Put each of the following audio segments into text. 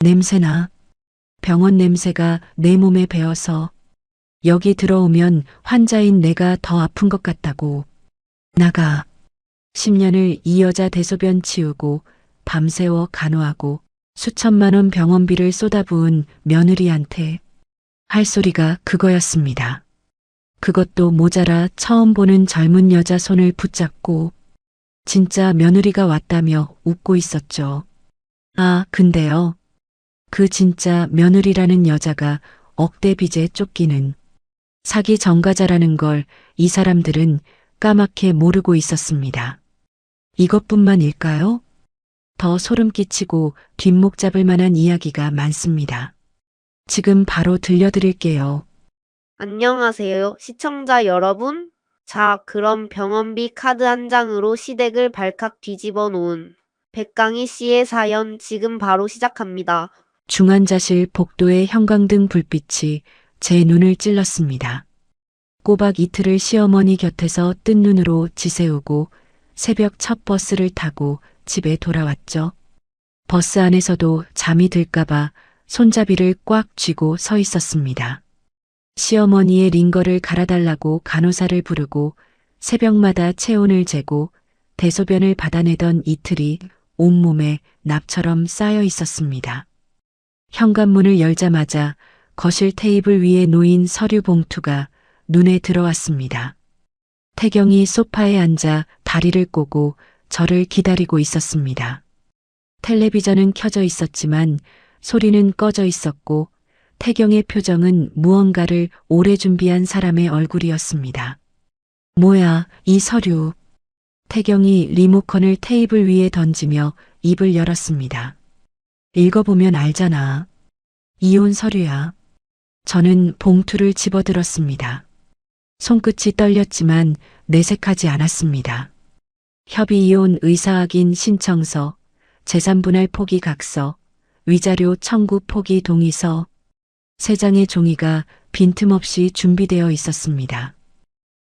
냄새나. 병원 냄새가 내 몸에 배어서 여기 들어오면 환자인 내가 더 아픈 것 같다고. 나가. 10년을 이 여자 대소변 치우고 밤새워 간호하고 수천만 원 병원비를 쏟아부은 며느리한테 할 소리가 그거였습니다. 그것도 모자라 처음 보는 젊은 여자 손을 붙잡고 진짜 며느리가 왔다며 웃고 있었죠. 아, 근데요. 그 진짜 며느리라는 여자가 억대 빚에 쫓기는 사기 전과자라는 걸 이 사람들은 까맣게 모르고 있었습니다. 이것뿐만일까요? 더 소름 끼치고 뒷목 잡을 만한 이야기가 많습니다. 지금 바로 들려드릴게요. 안녕하세요, 시청자 여러분. 자, 그럼 병원비 카드 한 장으로 시댁을 발칵 뒤집어 놓은 백강희 씨의 사연 지금 바로 시작합니다. 중환자실 복도의 형광등 불빛이 제 눈을 찔렀습니다. 꼬박 이틀을 시어머니 곁에서 뜬 눈으로 지새우고 새벽 첫 버스를 타고 집에 돌아왔죠. 버스 안에서도 잠이 들까봐 손잡이를 꽉 쥐고 서 있었습니다. 시어머니의 링거를 갈아달라고 간호사를 부르고 새벽마다 체온을 재고 대소변을 받아내던 이틀이 온몸에 납처럼 쌓여 있었습니다. 현관문을 열자마자 거실 테이블 위에 놓인 서류 봉투가 눈에 들어왔습니다. 태경이 소파에 앉아 다리를 꼬고 저를 기다리고 있었습니다. 텔레비전은 켜져 있었지만 소리는 꺼져 있었고 태경의 표정은 무언가를 오래 준비한 사람의 얼굴이었습니다. 뭐야, 이 서류. 태경이 리모컨을 테이블 위에 던지며 입을 열었습니다. 읽어보면 알잖아. 이혼 서류야. 저는 봉투를 집어들었습니다. 손끝이 떨렸지만 내색하지 않았습니다. 협의 이혼 의사확인 신청서, 재산분할 포기 각서, 위자료 청구 포기 동의서, 3장의 종이가 빈틈없이 준비되어 있었습니다.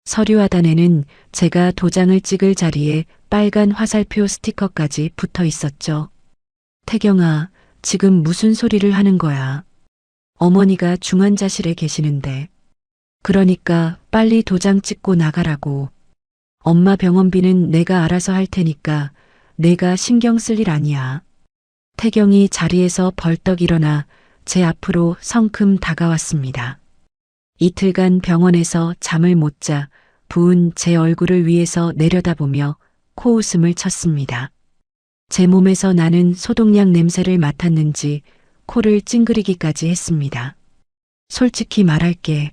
서류 하단에는 제가 도장을 찍을 자리에 빨간 화살표 스티커까지 붙어 있었죠. 태경아, 지금 무슨 소리를 하는 거야? 어머니가 중환자실에 계시는데. 그러니까 빨리 도장 찍고 나가라고. 엄마 병원비는 내가 알아서 할 테니까 내가 신경 쓸 일 아니야. 태경이 자리에서 벌떡 일어나 제 앞으로 성큼 다가왔습니다. 이틀간 병원에서 잠을 못 자 부은 제 얼굴을 위에서 내려다보며 코웃음을 쳤습니다. 제 몸에서 나는 소독약 냄새를 맡았는지 코를 찡그리기까지 했습니다. 솔직히 말할게.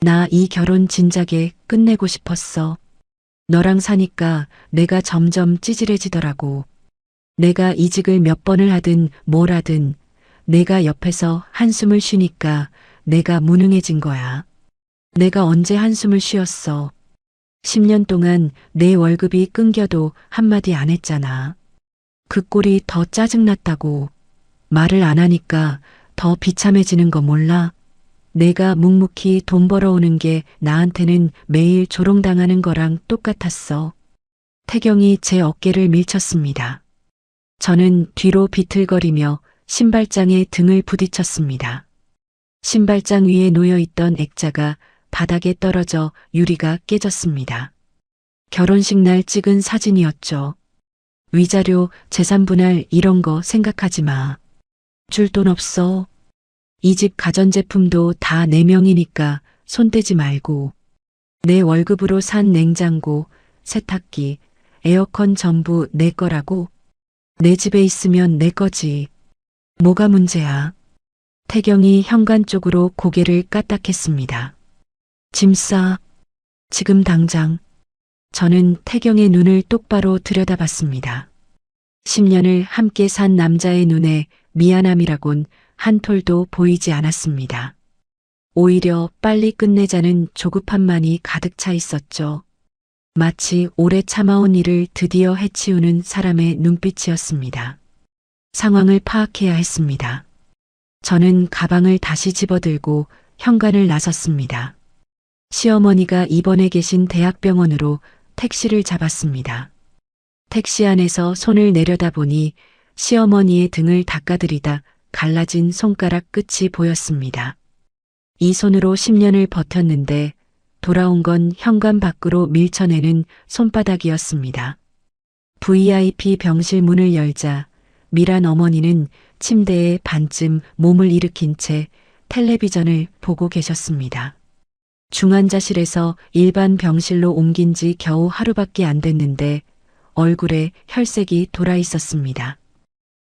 나 이 결혼 진작에 끝내고 싶었어. 너랑 사니까 내가 점점 찌질해지더라고. 내가 이직을 몇 번을 하든 뭘 하든 내가 옆에서 한숨을 쉬니까 내가 무능해진 거야. 내가 언제 한숨을 쉬었어. 10년 동안 내 월급이 끊겨도 한마디 안 했잖아. 그 꼴이 더 짜증났다고. 말을 안 하니까 더 비참해지는 거 몰라? 내가 묵묵히 돈 벌어오는 게 나한테는 매일 조롱당하는 거랑 똑같았어. 태경이 제 어깨를 밀쳤습니다. 저는 뒤로 비틀거리며 신발장에 등을 부딪혔습니다. 신발장 위에 놓여있던 액자가 바닥에 떨어져 유리가 깨졌습니다. 결혼식 날 찍은 사진이었죠. 위자료, 재산분할 이런 거 생각하지 마. 줄 돈 없어. 이 집 가전제품도 다 내 명이니까 손대지 말고. 내 월급으로 산 냉장고, 세탁기, 에어컨 전부 내 거라고. 내 집에 있으면 내 거지. 뭐가 문제야? 태경이 현관 쪽으로 고개를 까딱했습니다. 짐 싸. 지금 당장. 저는 태경의 눈을 똑바로 들여다봤습니다. 10년을 함께 산 남자의 눈에 미안함이라곤 한 톨도 보이지 않았습니다. 오히려 빨리 끝내자는 조급함만이 가득 차 있었죠. 마치 오래 참아온 일을 드디어 해치우는 사람의 눈빛이었습니다. 상황을 파악해야 했습니다. 저는 가방을 다시 집어들고 현관을 나섰습니다. 시어머니가 입원해 계신 대학병원으로 택시를 잡았습니다. 택시 안에서 손을 내려다보니 시어머니의 등을 닦아드리다 갈라진 손가락 끝이 보였습니다. 이 손으로 10년을 버텼는데 돌아온 건 현관 밖으로 밀쳐내는 손바닥이었습니다. VIP 병실 문을 열자 미란 어머니는 침대에 반쯤 몸을 일으킨 채 텔레비전을 보고 계셨습니다. 중환자실에서 일반 병실로 옮긴 지 겨우 하루밖에 안 됐는데 얼굴에 혈색이 돌아 있었습니다.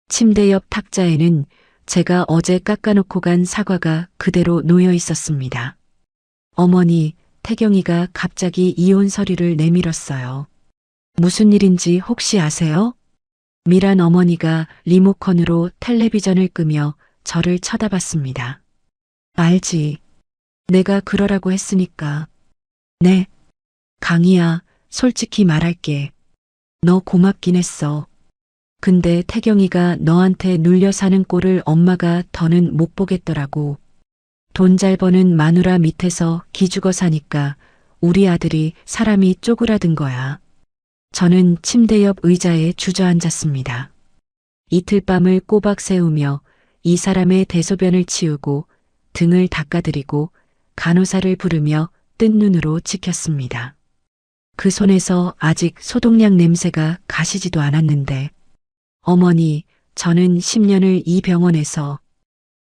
침대 옆 탁자에는 제가 어제 깎아놓고 간 사과가 그대로 놓여 있었습니다. 어머니, 태경이가 갑자기 이혼 서류를 내밀었어요. 무슨 일인지 혹시 아세요? 미란 어머니가 리모컨으로 텔레비전을 끄며 저를 쳐다봤습니다. 알지. 내가 그러라고 했으니까. 네. 강희야, 솔직히 말할게. 너 고맙긴 했어. 근데 태경이가 너한테 눌려 사는 꼴을 엄마가 더는 못 보겠더라고. 돈 잘 버는 마누라 밑에서 기죽어 사니까 우리 아들이 사람이 쪼그라든 거야. 저는 침대 옆 의자에 주저앉았습니다. 이틀 밤을 꼬박 세우며 이 사람의 대소변을 치우고 등을 닦아드리고 간호사를 부르며 뜬 눈으로 지켰습니다. 그 손에서 아직 소독약 냄새가 가시지도 않았는데 어머니, 저는 10년을 이 병원에서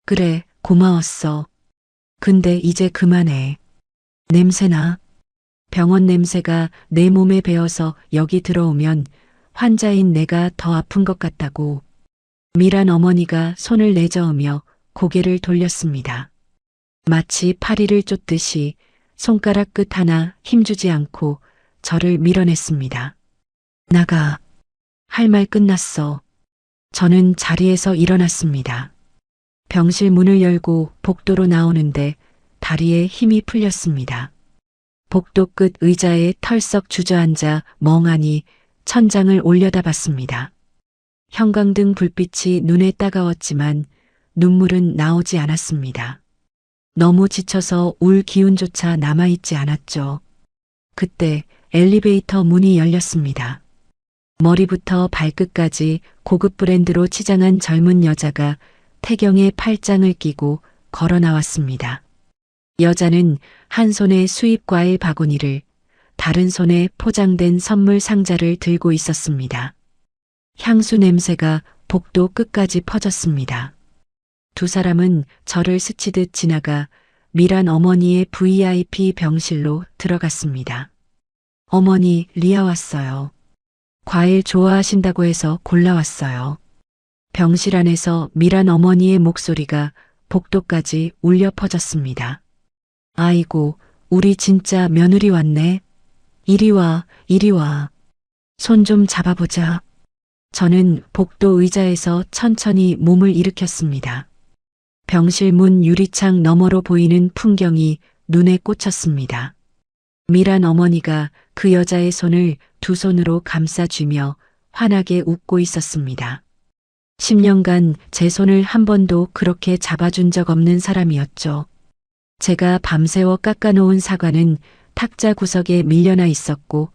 그래, 고마웠어. 근데 이제 그만해. 냄새나. 병원 냄새가 내 몸에 배어서 여기 들어오면 환자인 내가 더 아픈 것 같다고. 미란 어머니가 손을 내저으며 고개를 돌렸습니다. 마치 파리를 쫓듯이 손가락 끝 하나 힘주지 않고 저를 밀어냈습니다. 나가. 할 말 끝났어. 저는 자리에서 일어났습니다. 병실 문을 열고 복도로 나오는데 다리에 힘이 풀렸습니다. 복도 끝 의자에 털썩 주저앉아 멍하니 천장을 올려다봤습니다. 형광등 불빛이 눈에 따가웠지만 눈물은 나오지 않았습니다. 너무 지쳐서 울 기운조차 남아있지 않았죠. 그때 엘리베이터 문이 열렸습니다. 머리부터 발끝까지 고급 브랜드로 치장한 젊은 여자가 태경의 팔짱을 끼고 걸어 나왔습니다. 여자는 한 손에 수입 과일 바구니를, 다른 손에 포장된 선물 상자를 들고 있었습니다. 향수 냄새가 복도 끝까지 퍼졌습니다. 두 사람은 저를 스치듯 지나가 미란 어머니의 VIP 병실로 들어갔습니다. 어머니, 리아 왔어요. 과일 좋아하신다고 해서 골라왔어요. 병실 안에서 미란 어머니의 목소리가 복도까지 울려 퍼졌습니다. 아이고, 우리 진짜 며느리 왔네. 이리 와, 이리 와. 손 좀 잡아보자. 저는 복도 의자에서 천천히 몸을 일으켰습니다. 병실 문 유리창 너머로 보이는 풍경이 눈에 꽂혔습니다. 미란 어머니가 그 여자의 손을 두 손으로 감싸쥐며 환하게 웃고 있었습니다. 10년간 제 손을 한 번도 그렇게 잡아준 적 없는 사람이었죠. 제가 밤새워 깎아놓은 사과는 탁자 구석에 밀려나 있었고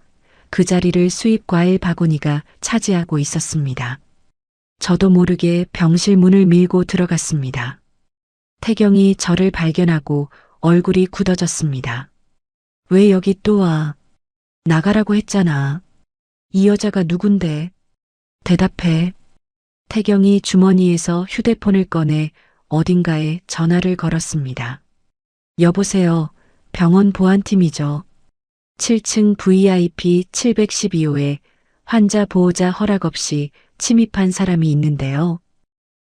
그 자리를 수입 과일 바구니가 차지하고 있었습니다. 저도 모르게 병실 문을 밀고 들어갔습니다. 태경이 저를 발견하고 얼굴이 굳어졌습니다. 왜 여기 또 와? 나가라고 했잖아. 이 여자가 누군데? 대답해. 태경이 주머니에서 휴대폰을 꺼내 어딘가에 전화를 걸었습니다. 여보세요. 병원 보안팀이죠. 7층 VIP 712호에 환자 보호자 허락 없이 침입한 사람이 있는데요.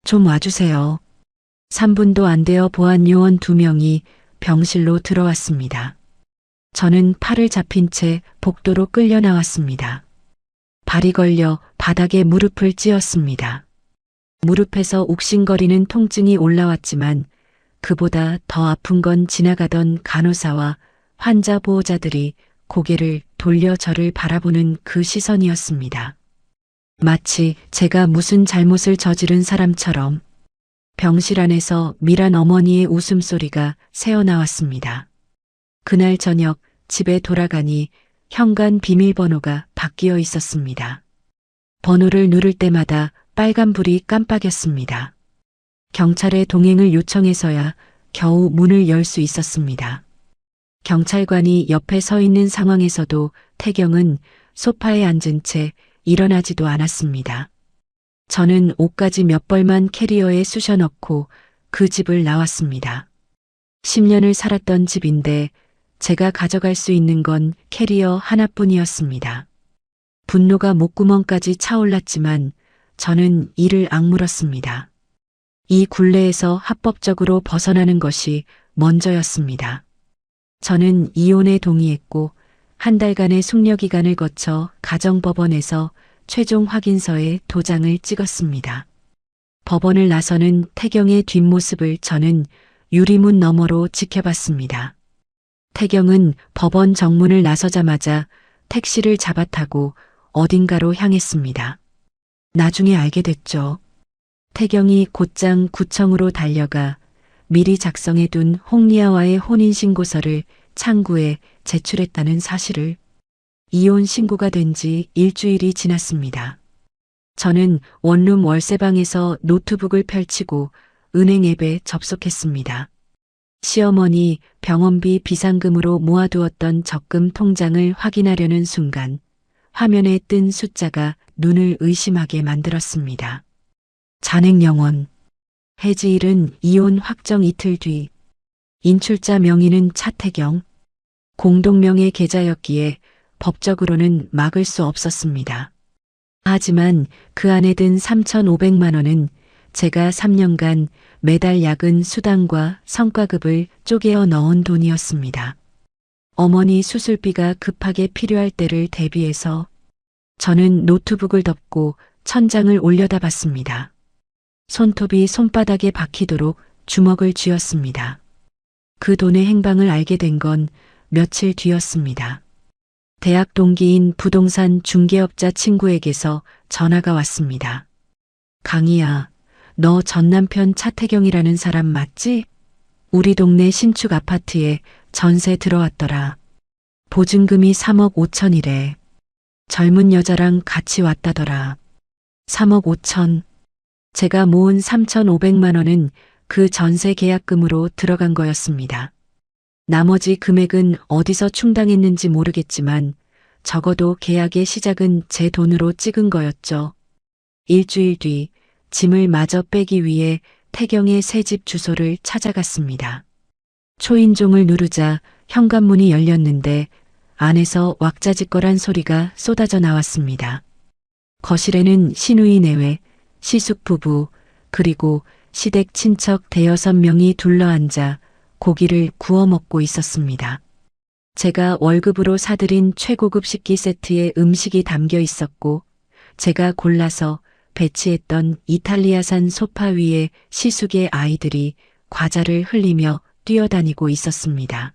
좀 와주세요. 3분도 안 되어 보안 요원 2명이 병실로 들어왔습니다. 저는 팔을 잡힌 채 복도로 끌려 나왔습니다. 발이 걸려 바닥에 무릎을 찧었습니다. 무릎에서 욱신거리는 통증이 올라왔지만 그보다 더 아픈 건 지나가던 간호사와 환자 보호자들이 고개를 돌려 저를 바라보는 그 시선이었습니다. 마치 제가 무슨 잘못을 저지른 사람처럼. 병실 안에서 미란 어머니의 웃음소리가 새어나왔습니다. 그날 저녁 집에 돌아가니 현관 비밀번호가 바뀌어 있었습니다. 번호를 누를 때마다 빨간불이 깜빡였습니다. 경찰에 동행을 요청해서야 겨우 문을 열 수 있었습니다. 경찰관이 옆에 서 있는 상황에서도 태경은 소파에 앉은 채 일어나지도 않았습니다. 저는 옷까지 몇 벌만 캐리어에 쑤셔 넣고 그 집을 나왔습니다. 10년을 살았던 집인데 제가 가져갈 수 있는 건 캐리어 하나뿐이었습니다. 분노가 목구멍까지 차올랐지만 저는 이를 악물었습니다. 이 굴레에서 합법적으로 벗어나는 것이 먼저였습니다. 저는 이혼에 동의했고 한 달간의 숙려기간을 거쳐 가정법원에서 최종 확인서에 도장을 찍었습니다. 법원을 나서는 태경의 뒷모습을 저는 유리문 너머로 지켜봤습니다. 태경은 법원 정문을 나서자마자 택시를 잡아타고 어딘가로 향했습니다. 나중에 알게 됐죠. 태경이 곧장 구청으로 달려가 미리 작성해둔 홍리아와의 혼인신고서를 창구에 제출했다는 사실을. 이혼 신고가 된 지 일주일이 지났습니다. 저는 원룸 월세방에서 노트북을 펼치고 은행 앱에 접속했습니다. 시어머니 병원비 비상금으로 모아두었던 적금 통장을 확인하려는 순간 화면에 뜬 숫자가 눈을 의심하게 만들었습니다. 잔액 영원. 해지일은 이혼 확정 이틀 뒤. 인출자 명의는 차태경. 공동명의 계좌였기에 법적으로는 막을 수 없었습니다. 하지만 그 안에 든 3,500만 원은 제가 3년간 매달 야근 수당과 성과급을 쪼개어 넣은 돈이었습니다. 어머니 수술비가 급하게 필요할 때를 대비해서 저는 노트북을 덮고 천장을 올려다봤습니다. 손톱이 손바닥에 박히도록 주먹을 쥐었습니다. 그 돈의 행방을 알게 된 건 며칠 뒤였습니다. 대학 동기인 부동산 중개업자 친구에게서 전화가 왔습니다. 강희야, 너 전남편 차태경이라는 사람 맞지? 우리 동네 신축 아파트에 전세 들어왔더라. 보증금이 3억 5천이래. 젊은 여자랑 같이 왔다더라. 3억 5천. 제가 모은 3,500만 원은 그 전세 계약금으로 들어간 거였습니다. 나머지 금액은 어디서 충당했는지 모르겠지만 적어도 계약의 시작은 제 돈으로 찍은 거였죠. 일주일 뒤 짐을 마저 빼기 위해 태경의 새집 주소를 찾아갔습니다. 초인종을 누르자 현관문이 열렸는데 안에서 왁자지껄한 소리가 쏟아져 나왔습니다. 거실에는 시누이 내외, 시숙 부부, 그리고 시댁 친척 대여섯 명이 둘러앉아 고기를 구워 먹고 있었습니다. 제가 월급으로 사들인 최고급 식기 세트에 음식이 담겨 있었고 제가 골라서 배치했던 이탈리아산 소파 위에 시숙의 아이들이 과자를 흘리며 뛰어다니고 있었습니다.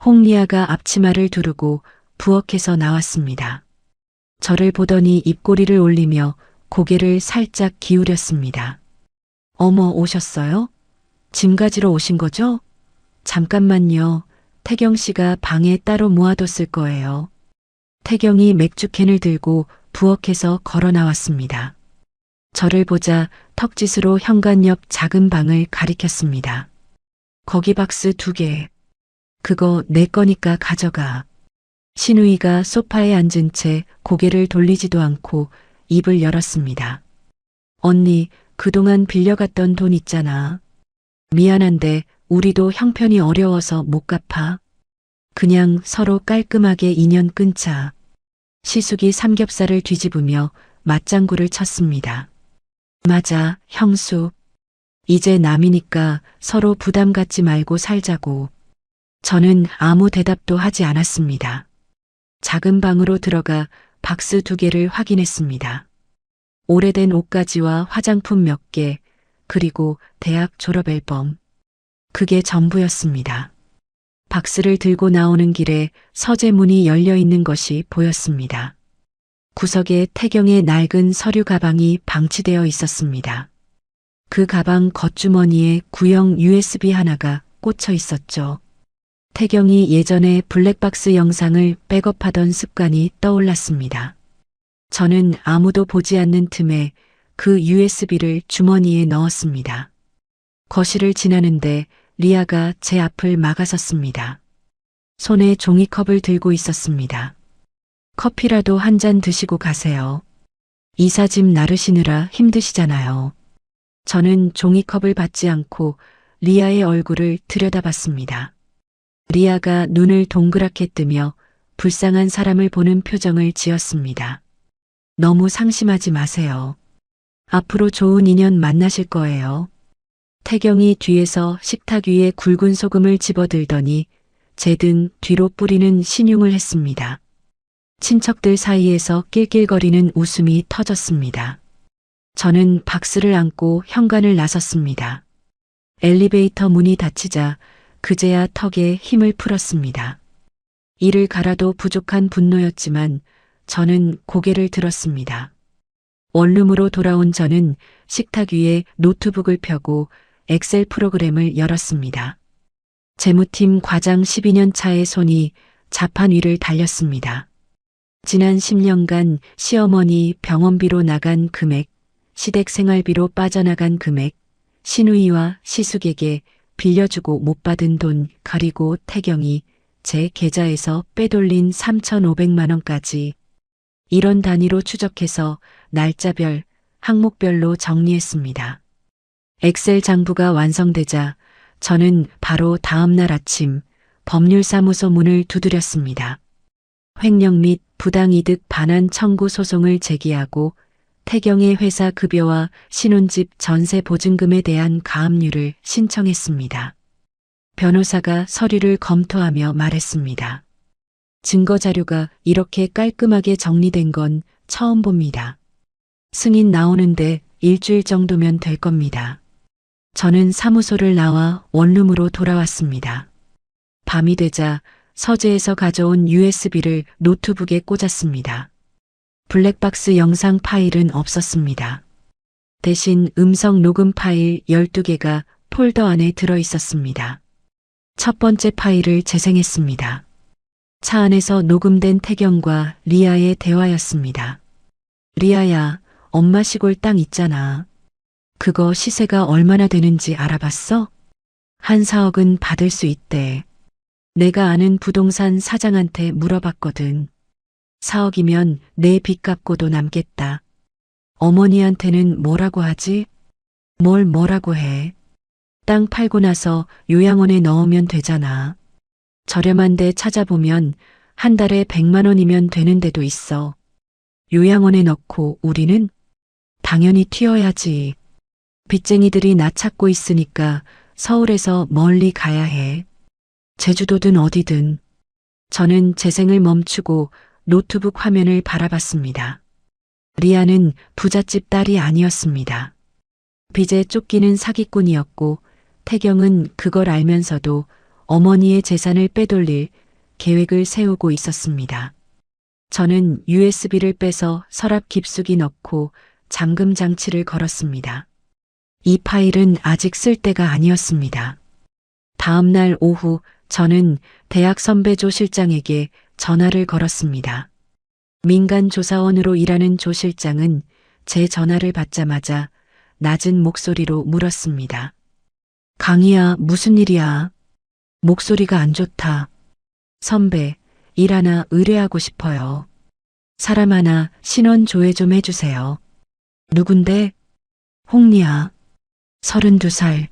홍리아가 앞치마를 두르고 부엌에서 나왔습니다. 저를 보더니 입꼬리를 올리며 고개를 살짝 기울였습니다. 어머, 오셨어요? 짐 가지러 오신 거죠? 잠깐만요. 태경 씨가 방에 따로 모아뒀을 거예요. 태경이 맥주캔을 들고 부엌에서 걸어 나왔습니다. 저를 보자 턱짓으로 현관 옆 작은 방을 가리켰습니다. 거기 박스 2개. 그거 내 거니까 가져가. 시누이가 소파에 앉은 채 고개를 돌리지도 않고 입을 열었습니다. 언니, 그동안 빌려갔던 돈 있잖아. 미안한데 우리도 형편이 어려워서 못 갚아. 그냥 서로 깔끔하게 인연 끊자. 시숙이 삼겹살을 뒤집으며 맞장구를 쳤습니다. 맞아, 형수. 이제 남이니까 서로 부담 갖지 말고 살자고. 저는 아무 대답도 하지 않았습니다. 작은 방으로 들어가 박스 2개를 확인했습니다. 오래된 옷가지와 화장품 몇 개, 그리고 대학 졸업 앨범. 그게 전부였습니다. 박스를 들고 나오는 길에 서재문이 열려 있는 것이 보였습니다. 구석에 태경의 낡은 서류 가방이 방치되어 있었습니다. 그 가방 겉주머니에 구형 USB 하나가 꽂혀 있었죠. 태경이 예전에 블랙박스 영상을 백업하던 습관이 떠올랐습니다. 저는 아무도 보지 않는 틈에 그 USB를 주머니에 넣었습니다. 거실을 지나는데 리아가 제 앞을 막아섰습니다. 손에 종이컵을 들고 있었습니다. 커피라도 한 잔 드시고 가세요. 이삿짐 나르시느라 힘드시잖아요. 저는 종이컵을 받지 않고 리아의 얼굴을 들여다봤습니다. 리아가 눈을 동그랗게 뜨며 불쌍한 사람을 보는 표정을 지었습니다. 너무 상심하지 마세요. 앞으로 좋은 인연 만나실 거예요. 태경이 뒤에서 식탁 위에 굵은 소금을 집어들더니 제 등 뒤로 뿌리는 신용을 했습니다. 친척들 사이에서 낄낄거리는 웃음이 터졌습니다. 저는 박스를 안고 현관을 나섰습니다. 엘리베이터 문이 닫히자 그제야 턱에 힘을 풀었습니다. 이를 갈아도 부족한 분노였지만 저는 고개를 들었습니다. 원룸으로 돌아온 저는 식탁 위에 노트북을 펴고 엑셀 프로그램을 열었습니다. 재무팀 과장 12년 차의 손이 자판 위를 달렸습니다. 지난 10년간 시어머니 병원비로 나간 금액, 시댁 생활비로 빠져나간 금액, 시누이와 시숙에게 빌려주고 못 받은 돈, 그리고 태경이 제 계좌에서 빼돌린 3,500만 원까지 이런 단위로 추적해서 날짜별, 항목별로 정리했습니다. 엑셀 장부가 완성되자 저는 바로 다음 날 아침 법률사무소 문을 두드렸습니다. 횡령 및 부당이득 반환 청구 소송을 제기하고 태경의 회사 급여와 신혼집 전세 보증금에 대한 가압류를 신청했습니다. 변호사가 서류를 검토하며 말했습니다. 증거 자료가 이렇게 깔끔하게 정리된 건 처음 봅니다. 승인 나오는데 일주일 정도면 될 겁니다. 저는 사무소를 나와 원룸으로 돌아왔습니다. 밤이 되자 서재에서 가져온 USB를 노트북에 꽂았습니다. 블랙박스 영상 파일은 없었습니다. 대신 음성 녹음 파일 12개가 폴더 안에 들어 있었습니다. 첫 번째 파일을 재생했습니다. 차 안에서 녹음된 태경과 리아의 대화였습니다. 리아야, 엄마 시골 땅 있잖아. 그거 시세가 얼마나 되는지 알아봤어? 한 4억은 받을 수 있대. 내가 아는 부동산 사장한테 물어봤거든. 4억이면 내 빚 갚고도 남겠다. 어머니한테는 뭐라고 하지? 뭐라고 해? 땅 팔고 나서 요양원에 넣으면 되잖아. 저렴한 데 찾아보면 한 달에 100만 원이면 되는 데도 있어. 요양원에 넣고 우리는 당연히 튀어야지. 빚쟁이들이 나 찾고 있으니까 서울에서 멀리 가야 해. 제주도든 어디든. 저는 재생을 멈추고 노트북 화면을 바라봤습니다. 리아는 부잣집 딸이 아니었습니다. 빚에 쫓기는 사기꾼이었고 태경은 그걸 알면서도 어머니의 재산을 빼돌릴 계획을 세우고 있었습니다. 저는 USB를 빼서 서랍 깊숙이 넣고 잠금 장치를 걸었습니다. 이 파일은 아직 쓸 때가 아니었습니다. 다음 날 오후 저는 대학 선배 조 실장에게 전화를 걸었습니다. 민간 조사원으로 일하는 조 실장은 제 전화를 받자마자 낮은 목소리로 물었습니다. 강희야, 무슨 일이야? 목소리가 안 좋다. 선배, 일 하나 의뢰하고 싶어요. 사람 하나 신원 조회 좀 해주세요. 누군데? 홍리아. 32살.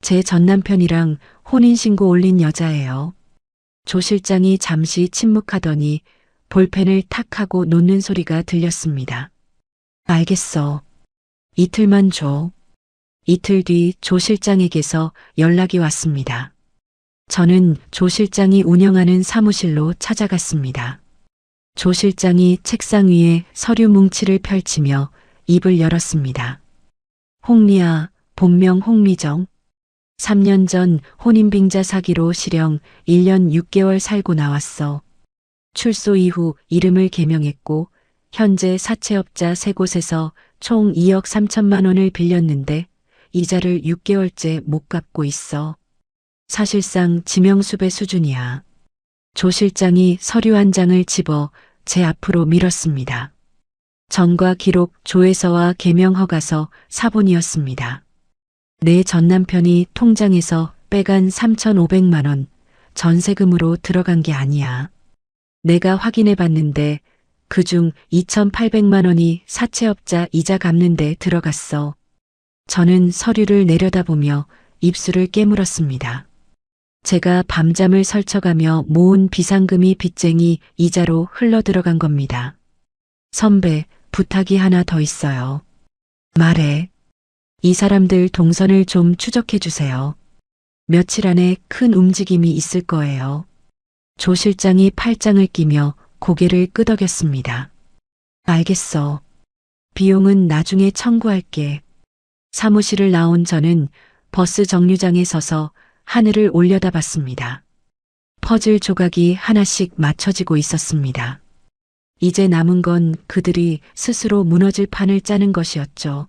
제 전남편이랑 혼인신고 올린 여자예요. 조 실장이 잠시 침묵하더니 볼펜을 탁 하고 놓는 소리가 들렸습니다. 알겠어. 이틀만 줘. 이틀 뒤 조 실장에게서 연락이 왔습니다. 저는 조 실장이 운영하는 사무실로 찾아갔습니다. 조 실장이 책상 위에 서류 뭉치를 펼치며 입을 열었습니다. 홍리아, 본명 홍미정. 3년 전 혼인빙자 사기로 실형 1년 6개월 살고 나왔어. 출소 이후 이름을 개명했고 현재 사채업자 3곳에서 총 2억 3천만 원을 빌렸는데 이자를 6개월째 못 갚고 있어. 사실상 지명수배 수준이야. 조 실장이 서류 한 장을 집어 제 앞으로 밀었습니다. 전과 기록, 조회서와 개명 허가서, 사본이었습니다. 내 전 남편이 통장에서 빼간 3,500만 원 전세금으로 들어간 게 아니야. 내가 확인해 봤는데 그중 2,800만 원이 사채업자 이자 갚는데 들어갔어. 저는 서류를 내려다보며 입술을 깨물었습니다. 제가 밤잠을 설쳐가며 모은 비상금이 빚쟁이 이자로 흘러들어간 겁니다. 선배, 부탁이 하나 더 있어요. 말해. 이 사람들 동선을 좀 추적해 주세요. 며칠 안에 큰 움직임이 있을 거예요. 조 실장이 팔짱을 끼며 고개를 끄덕였습니다. 알겠어. 비용은 나중에 청구할게. 사무실을 나온 저는 버스 정류장에 서서 하늘을 올려다봤습니다. 퍼즐 조각이 하나씩 맞춰지고 있었습니다. 이제 남은 건 그들이 스스로 무너질 판을 짜는 것이었죠.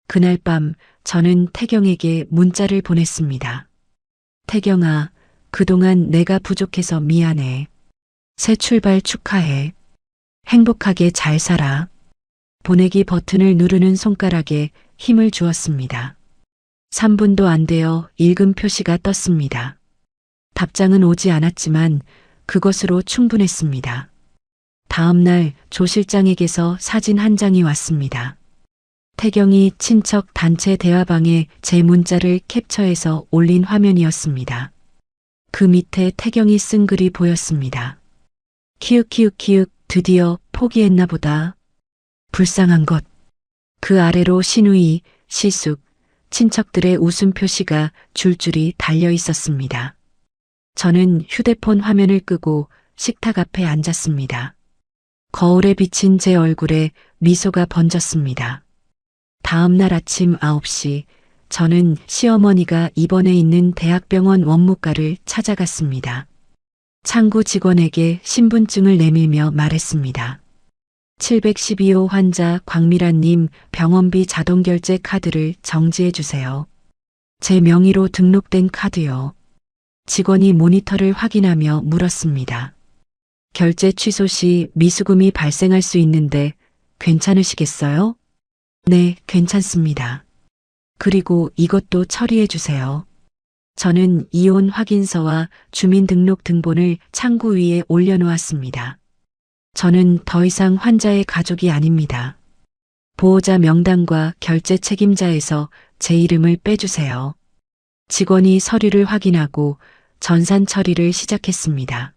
그날 밤 저는 태경에게 문자를 보냈습니다. 태경아, 그동안 내가 부족해서 미안해. 새 출발 축하해. 행복하게 잘 살아. 보내기 버튼을 누르는 손가락에 힘을 주었습니다. 3분도 안 되어 읽음 표시가 떴습니다. 답장은 오지 않았지만 그것으로 충분했습니다. 다음 날 조 실장에게서 사진 한 장이 왔습니다. 태경이 친척 단체 대화방에 제 문자를 캡처해서 올린 화면이었습니다. 그 밑에 태경이 쓴 글이 보였습니다. 키읔키읔키읔 드디어 포기했나 보다. 불쌍한 것. 그 아래로 신우이, 시숙, 친척들의 웃음 표시가 줄줄이 달려 있었습니다. 저는 휴대폰 화면을 끄고 식탁 앞에 앉았습니다. 거울에 비친 제 얼굴에 미소가 번졌습니다. 다음 날 아침 9시 저는 시어머니가 입원해 있는 대학병원 원무과를 찾아갔습니다. 창구 직원에게 신분증을 내밀며 말했습니다. 712호 환자 광미란님 병원비 자동결제 카드를 정지해 주세요. 제 명의로 등록된 카드요. 직원이 모니터를 확인하며 물었습니다. 결제 취소 시 미수금이 발생할 수 있는데 괜찮으시겠어요? 네, 괜찮습니다. 그리고 이것도 처리해 주세요. 저는 이혼 확인서와 주민등록 등본을 창구 위에 올려놓았습니다. 저는 더 이상 환자의 가족이 아닙니다. 보호자 명단과 결제 책임자에서 제 이름을 빼주세요. 직원이 서류를 확인하고 전산 처리를 시작했습니다.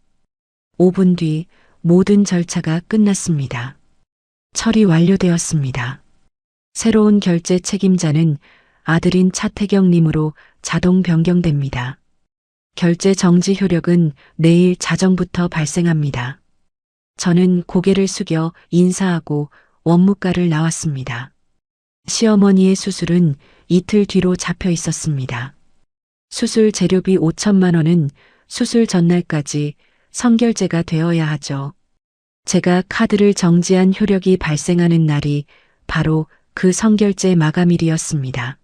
5분 뒤 모든 절차가 끝났습니다. 처리 완료되었습니다. 새로운 결제 책임자는 아들인 차태경님으로 자동 변경됩니다. 결제 정지 효력은 내일 자정부터 발생합니다. 저는 고개를 숙여 인사하고 원무과를 나왔습니다. 시어머니의 수술은 이틀 뒤로 잡혀 있었습니다. 수술 재료비 5천만 원은 수술 전날까지 선결제가 되어야 하죠. 제가 카드를 정지한 효력이 발생하는 날이 바로 그 선결제 마감일이었습니다.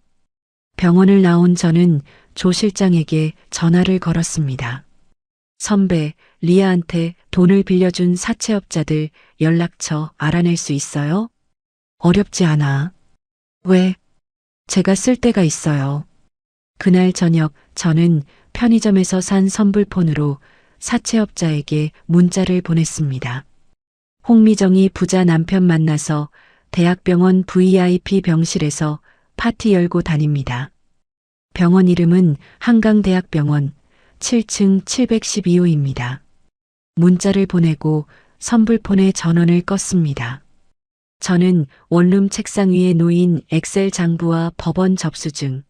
병원을 나온 저는 조 실장에게 전화를 걸었습니다. 선배, 리아한테 돈을 빌려준 사채업자들 연락처 알아낼 수 있어요? 어렵지 않아. 왜? 제가 쓸 데가 있어요. 그날 저녁 저는 편의점에서 산 선불폰으로 사채업자에게 문자를 보냈습니다. 홍미정이 부자 남편 만나서 대학병원 VIP 병실에서 파티 열고 다닙니다. 병원 이름은 한강대학병원 7층 712호입니다. 문자를 보내고 선불폰의 전원을 껐습니다. 저는 원룸 책상 위에 놓인 엑셀 장부와 법원 접수증,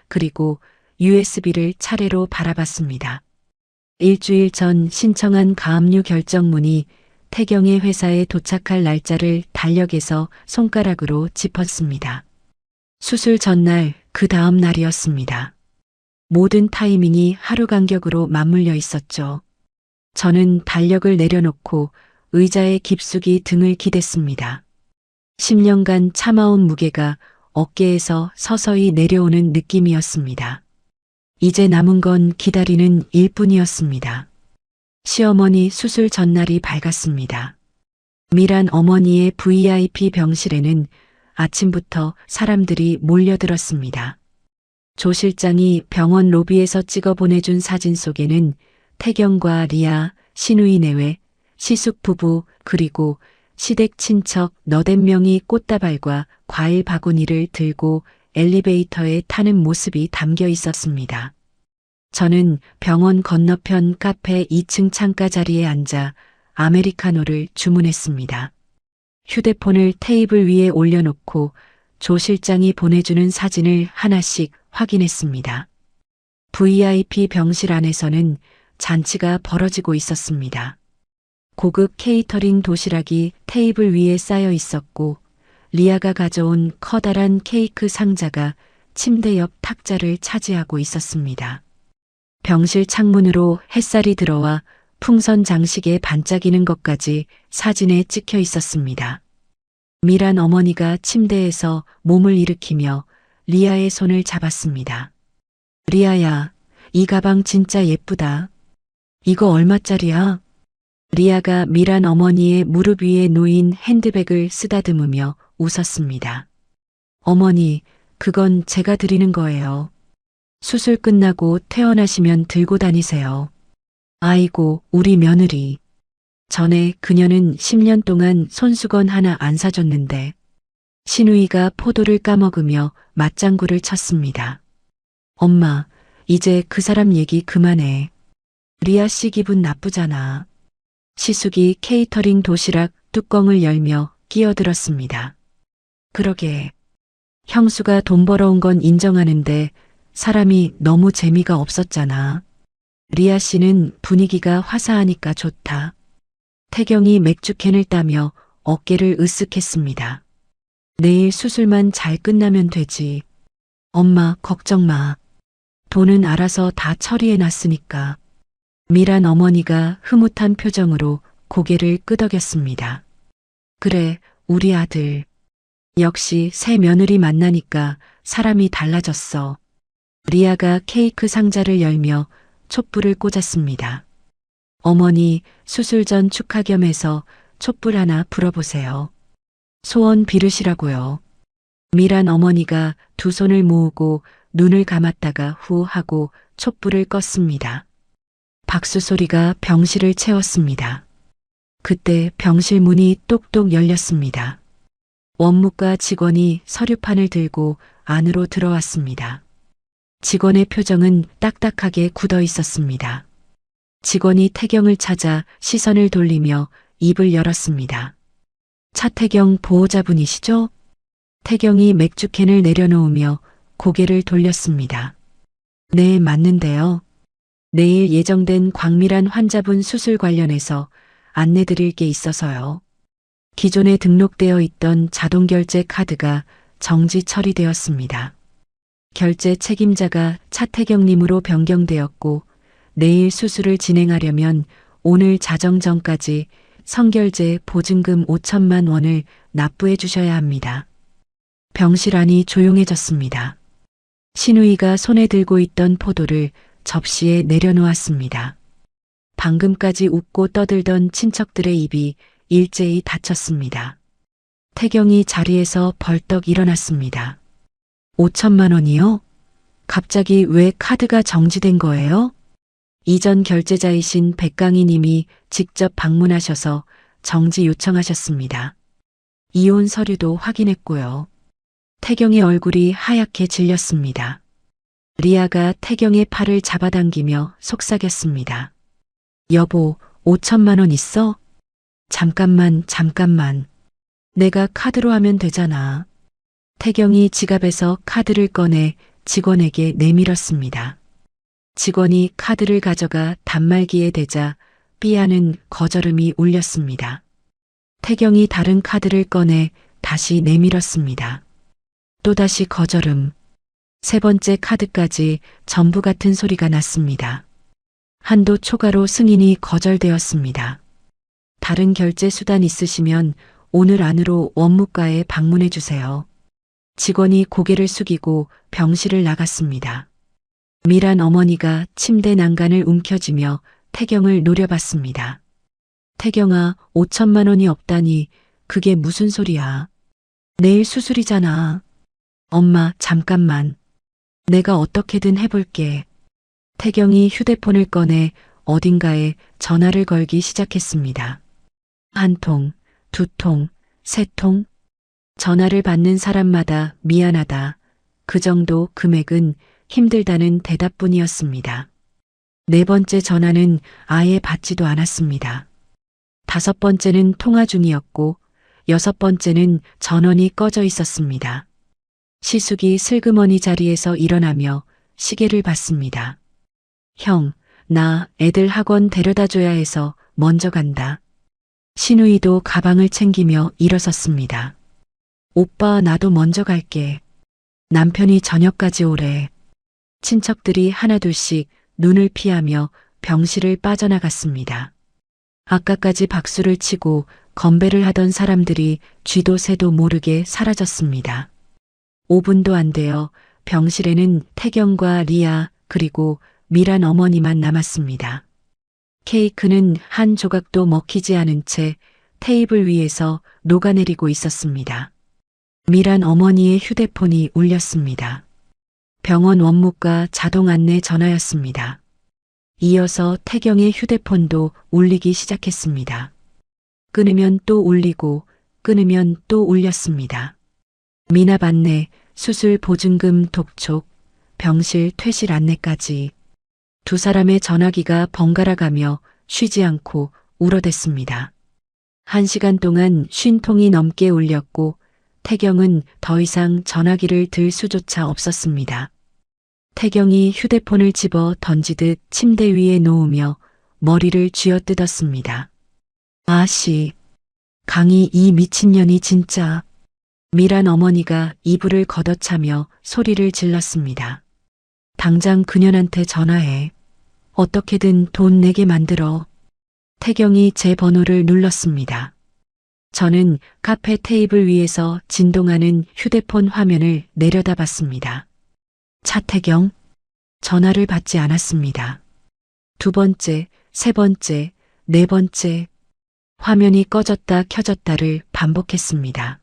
그리고 USB를 차례로 바라봤습니다. 일주일 전 신청한 가압류 결정문이 태경의 회사에 도착할 날짜를 달력에서 손가락으로 짚었습니다. 수술 전날 그 다음 날이었습니다. 모든 타이밍이 하루 간격으로 맞물려 있었죠. 저는 달력을 내려놓고 의자에 깊숙이 등을 기댔습니다. 10년간 참아온 무게가 어깨에서 서서히 내려오는 느낌이었습니다. 이제 남은 건 기다리는 일뿐이었습니다. 시어머니 수술 전날이 밝았습니다. 미란 어머니의 VIP 병실에는 아침부터 사람들이 몰려들었습니다. 조 실장이 병원 로비에서 찍어 보내준 사진 속에는 태경과 리아, 신우이 내외, 시숙 부부 그리고 시댁 친척 너댓 명이 꽃다발과 과일 바구니를 들고 엘리베이터에 타는 모습이 담겨 있었습니다. 저는 병원 건너편 카페 2층 창가 자리에 앉아 아메리카노를 주문했습니다. 휴대폰을 테이블 위에 올려놓고 조 실장이 보내주는 사진을 하나씩 확인했습니다. VIP 병실 안에서는 잔치가 벌어지고 있었습니다. 고급 케이터링 도시락이 테이블 위에 쌓여 있었고 리아가 가져온 커다란 케이크 상자가 침대 옆 탁자를 차지하고 있었습니다. 병실 창문으로 햇살이 들어와 풍선 장식에 반짝이는 것까지 사진에 찍혀 있었습니다. 미란 어머니가 침대에서 몸을 일으키며 리아의 손을 잡았습니다. 리아야, 이 가방 진짜 예쁘다. 이거 얼마짜리야? 리아가 미란 어머니의 무릎 위에 놓인 핸드백을 쓰다듬으며 웃었습니다. 어머니, 그건 제가 드리는 거예요. 수술 끝나고 퇴원하시면 들고 다니세요. 아이고, 우리 며느리. 전에 그녀는 10년 동안 손수건 하나 안 사줬는데 신우이가 포도를 까먹으며 맞장구를 쳤습니다. 엄마, 이제 그 사람 얘기 그만해. 리아 씨 기분 나쁘잖아. 시숙이 케이터링 도시락 뚜껑을 열며 끼어들었습니다. 그러게. 형수가 돈 벌어온 건 인정하는데 사람이 너무 재미가 없었잖아. 리아 씨는 분위기가 화사하니까 좋다. 태경이 맥주캔을 따며 어깨를 으쓱했습니다. 내일 수술만 잘 끝나면 되지. 엄마, 걱정 마. 돈은 알아서 다 처리해 놨으니까. 미란 어머니가 흐뭇한 표정으로 고개를 끄덕였습니다. 그래, 우리 아들. 역시 새 며느리 만나니까 사람이 달라졌어. 리아가 케이크 상자를 열며 촛불을 꽂았습니다. 어머니, 수술 전 축하 겸해서 촛불 하나 불어보세요. 소원 비르시라고요. 미란 어머니가 두 손을 모으고 눈을 감았다가 후 하고 촛불을 껐습니다. 박수 소리가 병실을 채웠습니다. 그때 병실 문이 똑똑 열렸습니다. 원무과 직원이 서류판을 들고 안으로 들어왔습니다. 직원의 표정은 딱딱하게 굳어 있었습니다. 직원이 태경을 찾아 시선을 돌리며 입을 열었습니다. 차태경 보호자분이시죠? 태경이 맥주캔을 내려놓으며 고개를 돌렸습니다. 네, 맞는데요. 내일 예정된 광미란 환자분 수술 관련해서 안내드릴 게 있어서요. 기존에 등록되어 있던 자동결제 카드가 정지 처리되었습니다. 결제 책임자가 차태경님으로 변경되었고 내일 수술을 진행하려면 오늘 자정 전까지 선결제 보증금 5천만 원을 납부해 주셔야 합니다. 병실 안이 조용해졌습니다. 신우이가 손에 들고 있던 포도를 접시에 내려놓았습니다. 방금까지 웃고 떠들던 친척들의 입이 일제히 닫혔습니다. 태경이 자리에서 벌떡 일어났습니다. 5천만 원이요? 갑자기 왜 카드가 정지된 거예요? 이전 결제자이신 백강희 님이 직접 방문하셔서 정지 요청하셨습니다. 이혼 서류도 확인했고요. 태경의 얼굴이 하얗게 질렸습니다. 리아가 태경의 팔을 잡아당기며 속삭였습니다. 여보, 5천만 원 있어? 잠깐만. 내가 카드로 하면 되잖아. 태경이 지갑에서 카드를 꺼내 직원에게 내밀었습니다. 직원이 카드를 가져가 단말기에 대자 삐하는 거절음이 울렸습니다. 태경이 다른 카드를 꺼내 다시 내밀었습니다. 또다시 거절음. 세 번째 카드까지 전부 같은 소리가 났습니다. 한도 초과로 승인이 거절되었습니다. 다른 결제 수단 있으시면 오늘 안으로 원무과에 방문해 주세요. 직원이 고개를 숙이고 병실을 나갔습니다. 미란 어머니가 침대 난간을 움켜쥐며 태경을 노려봤습니다. 태경아, 5천만 원이 없다니 그게 무슨 소리야. 내일 수술이잖아. 엄마, 잠깐만. 내가 어떻게든 해볼게. 태경이 휴대폰을 꺼내 어딘가에 전화를 걸기 시작했습니다. 한 통, 두 통, 세 통. 전화를 받는 사람마다 미안하다. 그 정도 금액은 힘들다는 대답뿐이었습니다. 네 번째 전화는 아예 받지도 않았습니다. 다섯 번째는 통화 중이었고, 여섯 번째는 전원이 꺼져 있었습니다. 시숙이 슬그머니 자리에서 일어나며 시계를 봤습니다. 형, 나 애들 학원 데려다 줘야 해서 먼저 간다. 신우이도 가방을 챙기며 일어섰습니다. 오빠, 나도 먼저 갈게. 남편이 저녁까지 오래. 친척들이 하나둘씩 눈을 피하며 병실을 빠져나갔습니다. 아까까지 박수를 치고 건배를 하던 사람들이 쥐도 새도 모르게 사라졌습니다. 5분도 안 되어 병실에는 태경과 리아 그리고 미란 어머니만 남았습니다. 케이크는 한 조각도 먹히지 않은 채 테이블 위에서 녹아내리고 있었습니다. 미란 어머니의 휴대폰이 울렸습니다. 병원 원무과 자동 안내 전화였습니다. 이어서 태경의 휴대폰도 울리기 시작했습니다. 끊으면 또 울리고 끊으면 또 울렸습니다. 미납 안내, 수술 보증금 독촉, 병실 퇴실 안내까지 두 사람의 전화기가 번갈아가며 쉬지 않고 울어댔습니다. 1시간 동안 50통이 넘게 울렸고 태경은 더 이상 전화기를 들 수조차 없었습니다. 태경이 휴대폰을 집어 던지듯 침대 위에 놓으며 머리를 쥐어뜯었습니다. 아씨, 강희 이 미친년이 진짜. 미란 어머니가 이불을 걷어차며 소리를 질렀습니다. 당장 그년한테 전화해. 어떻게든 돈 내게 만들어. 태경이 제 번호를 눌렀습니다. 저는 카페 테이블 위에서 진동하는 휴대폰 화면을 내려다봤습니다. 차태경? 전화를 받지 않았습니다. 두 번째, 세 번째, 네 번째. 화면이 꺼졌다 켜졌다를 반복했습니다.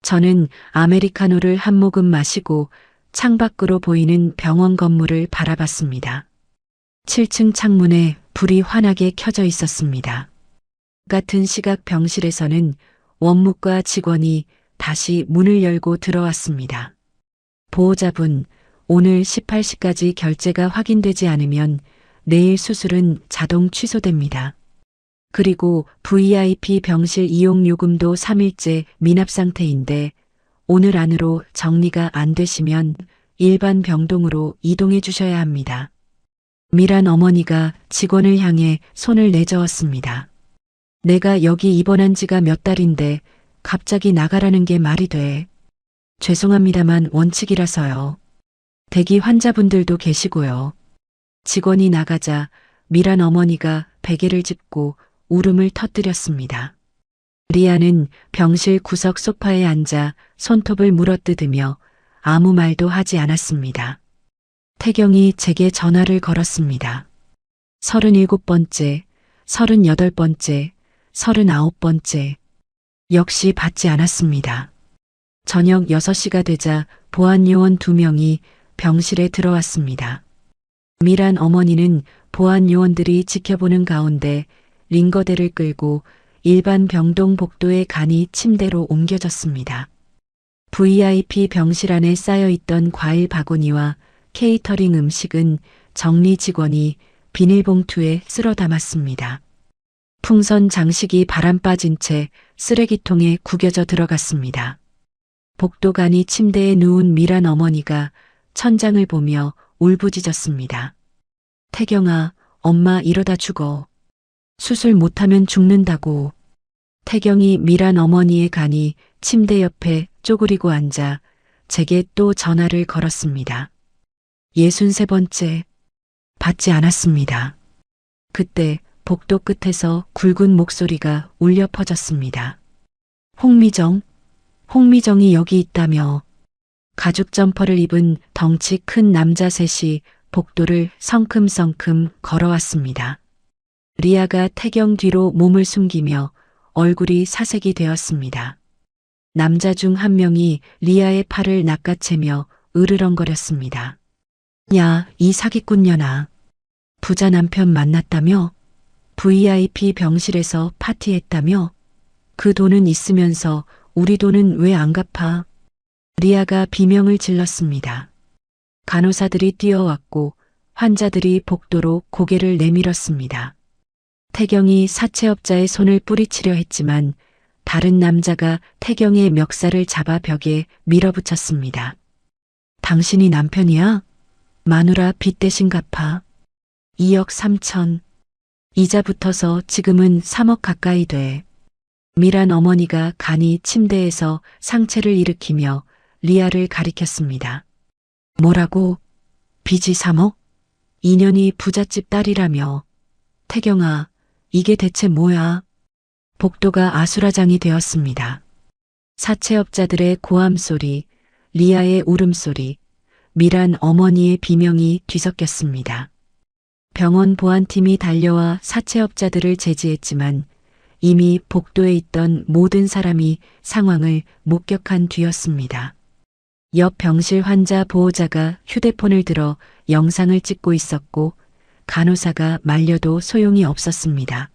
저는 아메리카노를 한 모금 마시고 창밖으로 보이는 병원 건물을 바라봤습니다. 7층 창문에 불이 환하게 켜져 있었습니다. 같은 시각 병실에서는 원무과 직원이 다시 문을 열고 들어왔습니다. 보호자분, 오늘 18시까지 결제가 확인되지 않으면 내일 수술은 자동 취소됩니다. 그리고 VIP 병실 이용 요금도 3일째 미납 상태인데 오늘 안으로 정리가 안 되시면 일반 병동으로 이동해 주셔야 합니다. 미란 어머니가 직원을 향해 손을 내저었습니다. 내가 여기 입원한 지가 몇 달인데 갑자기 나가라는 게 말이 돼. 죄송합니다만 원칙이라서요. 대기 환자분들도 계시고요. 직원이 나가자 미란 어머니가 베개를 짚고 울음을 터뜨렸습니다. 리아는 병실 구석 소파에 앉아 손톱을 물어뜯으며 아무 말도 하지 않았습니다. 태경이 제게 전화를 걸었습니다. 37번째, 38번째, 39번째. 역시 받지 않았습니다. 저녁 6시가 되자 보안요원 2명이 병실에 들어왔습니다. 미란 어머니는 보안요원들이 지켜보는 가운데 링거대를 끌고 일반 병동 복도의 간이 침대로 옮겨졌습니다. VIP 병실 안에 쌓여있던 과일 바구니와 케이터링 음식은 정리 직원이 비닐봉투에 쓸어 담았습니다. 풍선 장식이 바람 빠진 채 쓰레기통에 구겨져 들어갔습니다. 복도간이 침대에 누운 미란 어머니가 천장을 보며 울부짖었습니다. 태경아, 엄마 이러다 죽어. 수술 못하면 죽는다고. 태경이 미란 어머니의 간이 침대 옆에 쪼그리고 앉아 제게 또 전화를 걸었습니다. 63번째. 받지 않았습니다. 그때 복도 끝에서 굵은 목소리가 울려 퍼졌습니다. 홍미정이 여기 있다며. 가죽 점퍼를 입은 덩치 큰 남자 셋이 복도를 성큼성큼 걸어왔습니다. 리아가 태경 뒤로 몸을 숨기며 얼굴이 사색이 되었습니다. 남자 중 한 명이 리아의 팔을 낚아채며 으르렁거렸습니다. 야, 이 사기꾼년아. 부자 남편 만났다며? VIP 병실에서 파티했다며? 그 돈은 있으면서 우리 돈은 왜 안 갚아? 리아가 비명을 질렀습니다. 간호사들이 뛰어왔고 환자들이 복도로 고개를 내밀었습니다. 태경이 사채업자의 손을 뿌리치려 했지만 다른 남자가 태경의 멱살을 잡아 벽에 밀어붙였습니다. 당신이 남편이야? 마누라 빚 대신 갚아. 2억 3천. 이자 붙어서 지금은 3억 가까이 돼. 미란 어머니가 간이 침대에서 상체를 일으키며 리아를 가리켰습니다. 뭐라고? 빚이 3억? 2년이 부잣집 딸이라며. 태경아, 이게 대체 뭐야? 복도가 아수라장이 되었습니다. 사채업자들의 고함 소리, 리아의 울음소리, 미란 어머니의 비명이 뒤섞였습니다. 병원 보안팀이 달려와 사채업자들을 제지했지만 이미 복도에 있던 모든 사람이 상황을 목격한 뒤였습니다. 옆 병실 환자 보호자가 휴대폰을 들어 영상을 찍고 있었고 간호사가 말려도 소용이 없었습니다.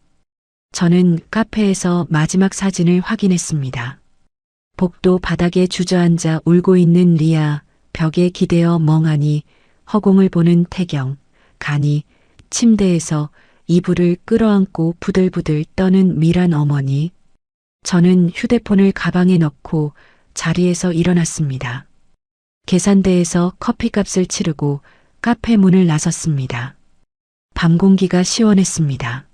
저는 카페에서 마지막 사진을 확인했습니다. 복도 바닥에 주저앉아 울고 있는 리아, 벽에 기대어 멍하니 허공을 보는 태경, 간이 침대에서 이불을 끌어안고 부들부들 떠는 미란 어머니. 저는 휴대폰을 가방에 넣고 자리에서 일어났습니다. 계산대에서 커피값을 치르고 카페 문을 나섰습니다. 밤 공기가 시원했습니다.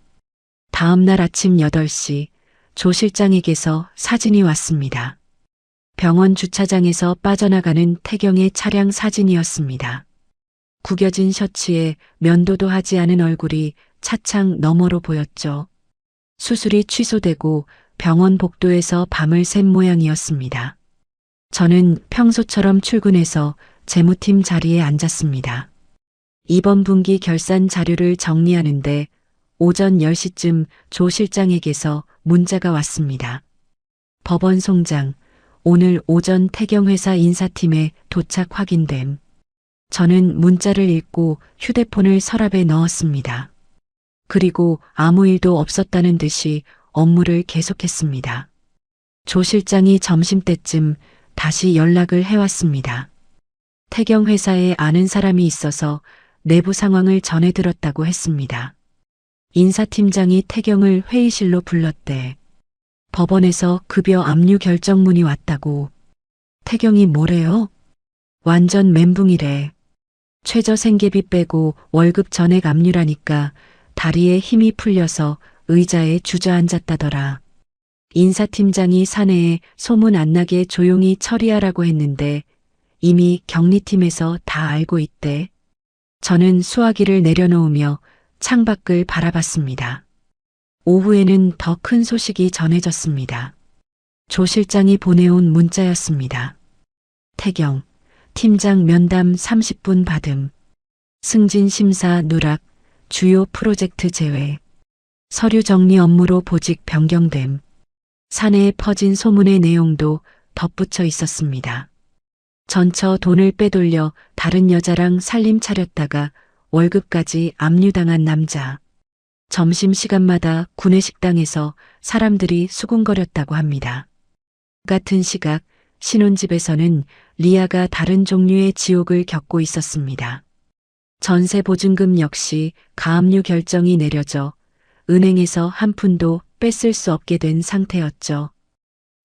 다음 날 아침 8시 조 실장에게서 사진이 왔습니다. 병원 주차장에서 빠져나가는 태경의 차량 사진이었습니다. 구겨진 셔츠에 면도도 하지 않은 얼굴이 차창 너머로 보였죠. 수술이 취소되고 병원 복도에서 밤을 샌 모양이었습니다. 저는 평소처럼 출근해서 재무팀 자리에 앉았습니다. 이번 분기 결산 자료를 정리하는데 오전 10시쯤 조 실장에게서 문자가 왔습니다. 법원 송장, 오늘 오전 태경 회사 인사팀에 도착 확인됨. 저는 문자를 읽고 휴대폰을 서랍에 넣었습니다. 그리고 아무 일도 없었다는 듯이 업무를 계속했습니다. 조 실장이 점심때쯤 다시 연락을 해왔습니다. 태경 회사에 아는 사람이 있어서 내부 상황을 전해들었다고 했습니다. 인사팀장이 태경을 회의실로 불렀대. 법원에서 급여 압류 결정문이 왔다고. 태경이 뭐래요? 완전 멘붕이래. 최저 생계비 빼고 월급 전액 압류라니까 다리에 힘이 풀려서 의자에 주저앉았다더라. 인사팀장이 사내에 소문 안 나게 조용히 처리하라고 했는데 이미 격리팀에서 다 알고 있대. 저는 수화기를 내려놓으며 창밖을 바라봤습니다. 오후에는 더 큰 소식이 전해졌습니다. 조 실장이 보내온 문자였습니다. 태경, 팀장 면담 30분 받음. 승진 심사 누락, 주요 프로젝트 제외. 서류 정리 업무로 보직 변경됨. 사내에 퍼진 소문의 내용도 덧붙여 있었습니다. 전처 돈을 빼돌려 다른 여자랑 살림 차렸다가 월급까지 압류당한 남자. 점심시간마다 구내식당에서 사람들이 수군거렸다고 합니다. 같은 시각 신혼집에서는 리아가 다른 종류의 지옥을 겪고 있었습니다. 전세 보증금 역시 가압류 결정이 내려져 은행에서 한 푼도 뺐을 수 없게 된 상태였죠.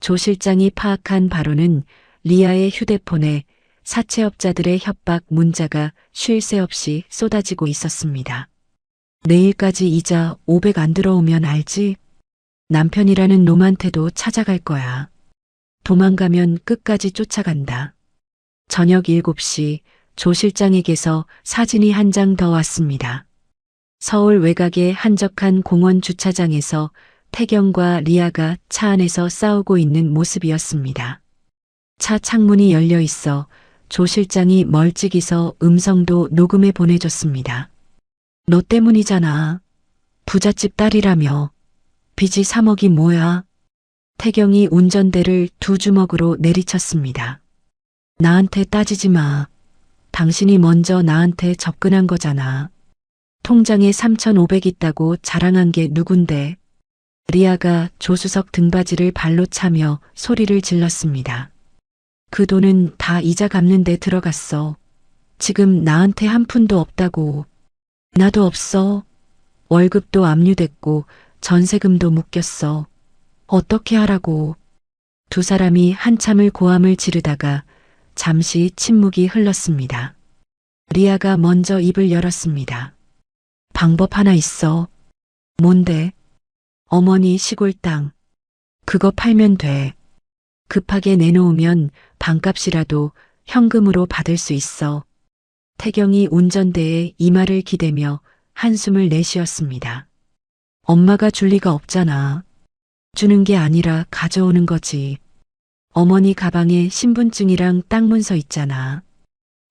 조 실장이 파악한 바로는 리아의 휴대폰에 사채업자들의 협박 문자가 쉴 새 없이 쏟아지고 있었습니다. 내일까지 이자 500 안 들어오면 알지? 남편이라는 놈한테도 찾아갈 거야. 도망가면 끝까지 쫓아간다. 저녁 7시 조 실장에게서 사진이 한 장 더 왔습니다. 서울 외곽의 한적한 공원 주차장에서 태경과 리아가 차 안에서 싸우고 있는 모습이었습니다. 차 창문이 열려 있어 조 실장이 멀찍이서 음성도 녹음해 보내줬습니다. 너 때문이잖아. 부잣집 딸이라며. 빚이 3억이 뭐야? 태경이 운전대를 두 주먹으로 내리쳤습니다. 나한테 따지지 마. 당신이 먼저 나한테 접근한 거잖아. 통장에 3,500 있다고 자랑한 게 누군데? 리아가 조수석 등받이를 발로 차며 소리를 질렀습니다. 그 돈은 다 이자 갚는 데 들어갔어. 지금 나한테 한 푼도 없다고. 나도 없어. 월급도 압류됐고 전세금도 묶였어. 어떻게 하라고. 두 사람이 한참을 고함을 지르다가 잠시 침묵이 흘렀습니다. 리아가 먼저 입을 열었습니다. 방법 하나 있어. 뭔데? 어머니 시골 땅. 그거 팔면 돼. 급하게 내놓으면 반값이라도 현금으로 받을 수 있어. 태경이 운전대에 이마를 기대며 한숨을 내쉬었습니다. 엄마가 줄 리가 없잖아. 주는 게 아니라 가져오는 거지. 어머니 가방에 신분증이랑 땅 문서 있잖아.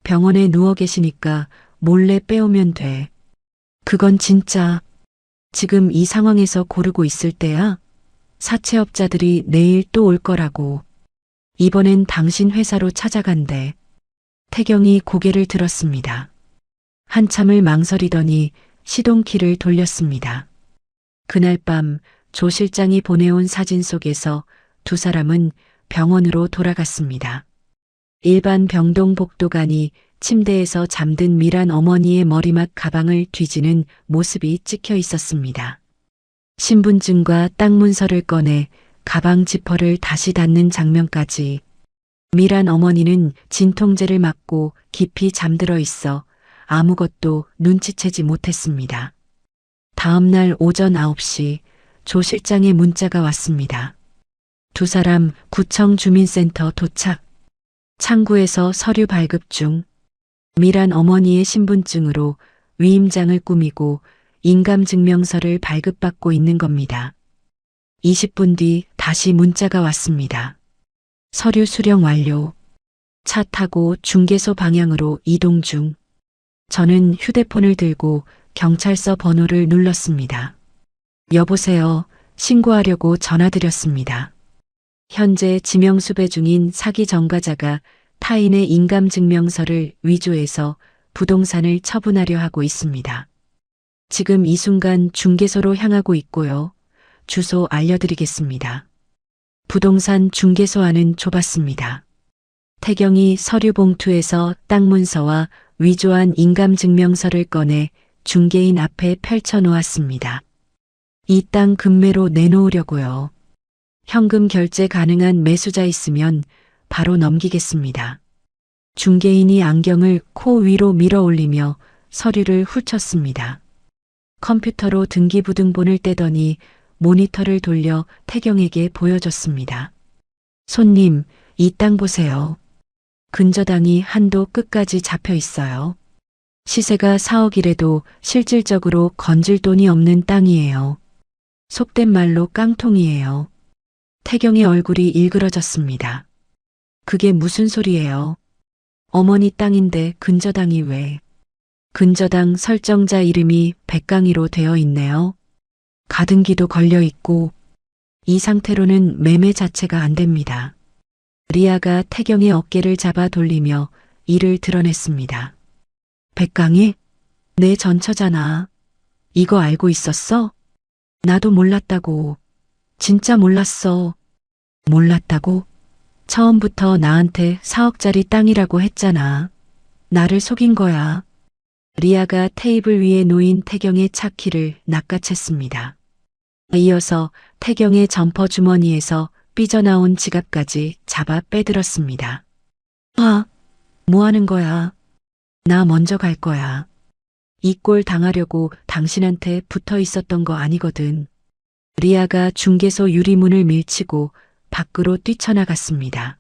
병원에 누워 계시니까 몰래 빼오면 돼. 그건 진짜 지금 이 상황에서 고르고 있을 때야. 사채업자들이 내일 또 올 거라고. 이번엔 당신 회사로 찾아간대. 태경이 고개를 들었습니다. 한참을 망설이더니 시동키를 돌렸습니다. 그날 밤 조 실장이 보내온 사진 속에서 두 사람은 병원으로 돌아갔습니다. 일반 병동 복도간이 침대에서 잠든 미란 어머니의 머리맡 가방을 뒤지는 모습이 찍혀 있었습니다. 신분증과 땅 문서를 꺼내 가방 지퍼를 다시 닫는 장면까지. 미란 어머니는 진통제를 맞고 깊이 잠들어 있어 아무것도 눈치채지 못했습니다. 다음 날 오전 9시 조 실장의 문자가 왔습니다. 두 사람 구청 주민센터 도착. 창구에서 서류 발급 중. 미란 어머니의 신분증으로 위임장을 꾸미고 인감증명서를 발급받고 있는 겁니다. 20분 뒤 다시 문자가 왔습니다. 서류 수령 완료. 차 타고 중개소 방향으로 이동 중. 저는 휴대폰을 들고 경찰서 번호를 눌렀습니다. 여보세요. 신고하려고 전화드렸습니다. 현재 지명수배 중인 사기 전과자가 타인의 인감증명서를 위조해서 부동산을 처분하려 하고 있습니다. 지금 이 순간 중개소로 향하고 있고요. 주소 알려드리겠습니다. 부동산 중개소 안은 좁았습니다. 태경이 서류 봉투에서 땅 문서와 위조한 인감증명서를 꺼내 중개인 앞에 펼쳐 놓았습니다. 이 땅 금매로 내놓으려고요. 현금 결제 가능한 매수자 있으면 바로 넘기겠습니다. 중개인이 안경을 코 위로 밀어 올리며 서류를 훑었습니다. 컴퓨터로 등기부등본을 떼더니 모니터를 돌려 태경에게 보여줬습니다. 손님, 이 땅 보세요. 근저당이 한도 끝까지 잡혀 있어요. 시세가 4억이래도 실질적으로 건질 돈이 없는 땅이에요. 속된 말로 깡통이에요. 태경의 얼굴이 일그러졌습니다. 그게 무슨 소리예요? 어머니 땅인데 근저당이 왜? 근저당 설정자 이름이 백강희로 되어 있네요. 가등기도 걸려 있고 이 상태로는 매매 자체가 안 됩니다. 리아가 태경의 어깨를 잡아 돌리며 이를 드러냈습니다. 백강희? 내 전처잖아. 이거 알고 있었어? 나도 몰랐다고. 진짜 몰랐어. 몰랐다고? 처음부터 나한테 4억짜리 땅이라고 했잖아. 나를 속인 거야. 리아가 테이블 위에 놓인 태경의 차키를 낚아챘습니다. 이어서 태경의 점퍼 주머니에서 삐져나온 지갑까지 잡아 빼들었습니다. 뭐 하는 거야? 나 먼저 갈 거야. 이 꼴 당하려고 당신한테 붙어 있었던 거 아니거든. 리아가 중개소 유리문을 밀치고 밖으로 뛰쳐나갔습니다.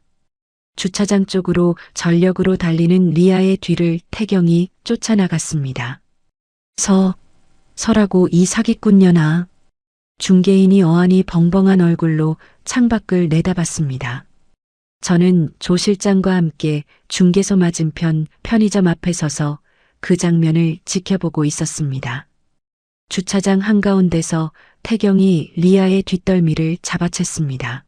주차장 쪽으로 전력으로 달리는 리아의 뒤를 태경이 쫓아나갔습니다. 서라고 이 사기꾼년아. 중개인이 어안이 벙벙한 얼굴로 창밖을 내다봤습니다. 저는 조 실장과 함께 중개소 맞은편 편의점 앞에 서서 그 장면을 지켜보고 있었습니다. 주차장 한가운데서 태경이 리아의 뒷덜미를 잡아챘습니다.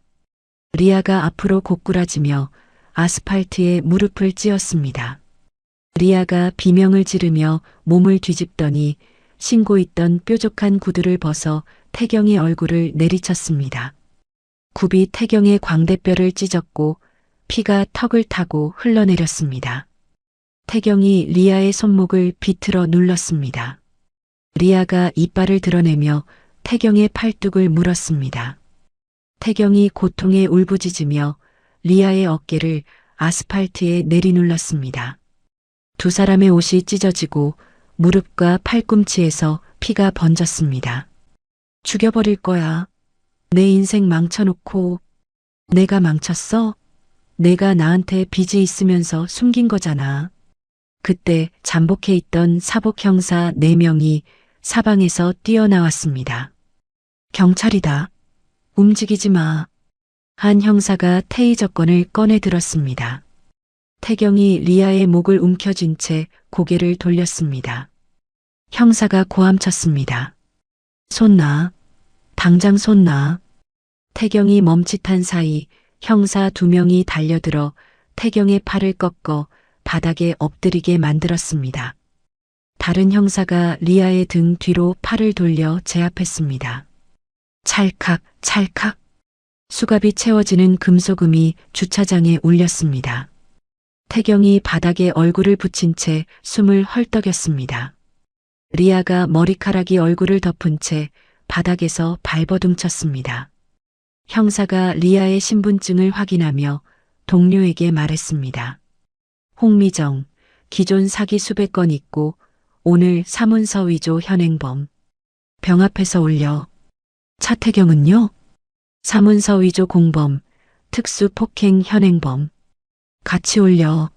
리아가 앞으로 고꾸라지며 아스팔트에 무릎을 찧었습니다. 리아가 비명을 지르며 몸을 뒤집더니 신고 있던 뾰족한 구두를 벗어 태경의 얼굴을 내리쳤습니다. 굽이 태경의 광대뼈를 찢었고 피가 턱을 타고 흘러내렸습니다. 태경이 리아의 손목을 비틀어 눌렀습니다. 리아가 이빨을 드러내며 태경의 팔뚝을 물었습니다. 태경이 고통에 울부짖으며 리아의 어깨를 아스팔트에 내리눌렀습니다. 두 사람의 옷이 찢어지고 무릎과 팔꿈치에서 피가 번졌습니다. 죽여버릴 거야. 내 인생 망쳐놓고. 내가 망쳤어? 내가 나한테 빚이 있으면서 숨긴 거잖아. 그때 잠복해 있던 사복 형사 4명이 사방에서 뛰어나왔습니다. 경찰이다. 움직이지 마. 한 형사가 테이저건을 꺼내 들었습니다. 태경이 리아의 목을 움켜쥔 채 고개를 돌렸습니다. 형사가 고함쳤습니다. 손 놔. 당장 손 놔. 태경이 멈칫한 사이 형사 2명이 달려들어 태경의 팔을 꺾어 바닥에 엎드리게 만들었습니다. 다른 형사가 리아의 등 뒤로 팔을 돌려 제압했습니다. 찰칵, 찰칵. 수갑이 채워지는 금속음이 주차장에 울렸습니다. 태경이 바닥에 얼굴을 붙인 채 숨을 헐떡였습니다. 리아가 머리카락이 얼굴을 덮은 채 바닥에서 발버둥쳤습니다. 형사가 리아의 신분증을 확인하며 동료에게 말했습니다. 홍미정, 기존 사기 수백 건 있고 오늘 사문서 위조 현행범. 병 앞에서 올려. 차태경은요? 사문서 위조 공범, 특수 폭행 현행범. 같이 올려.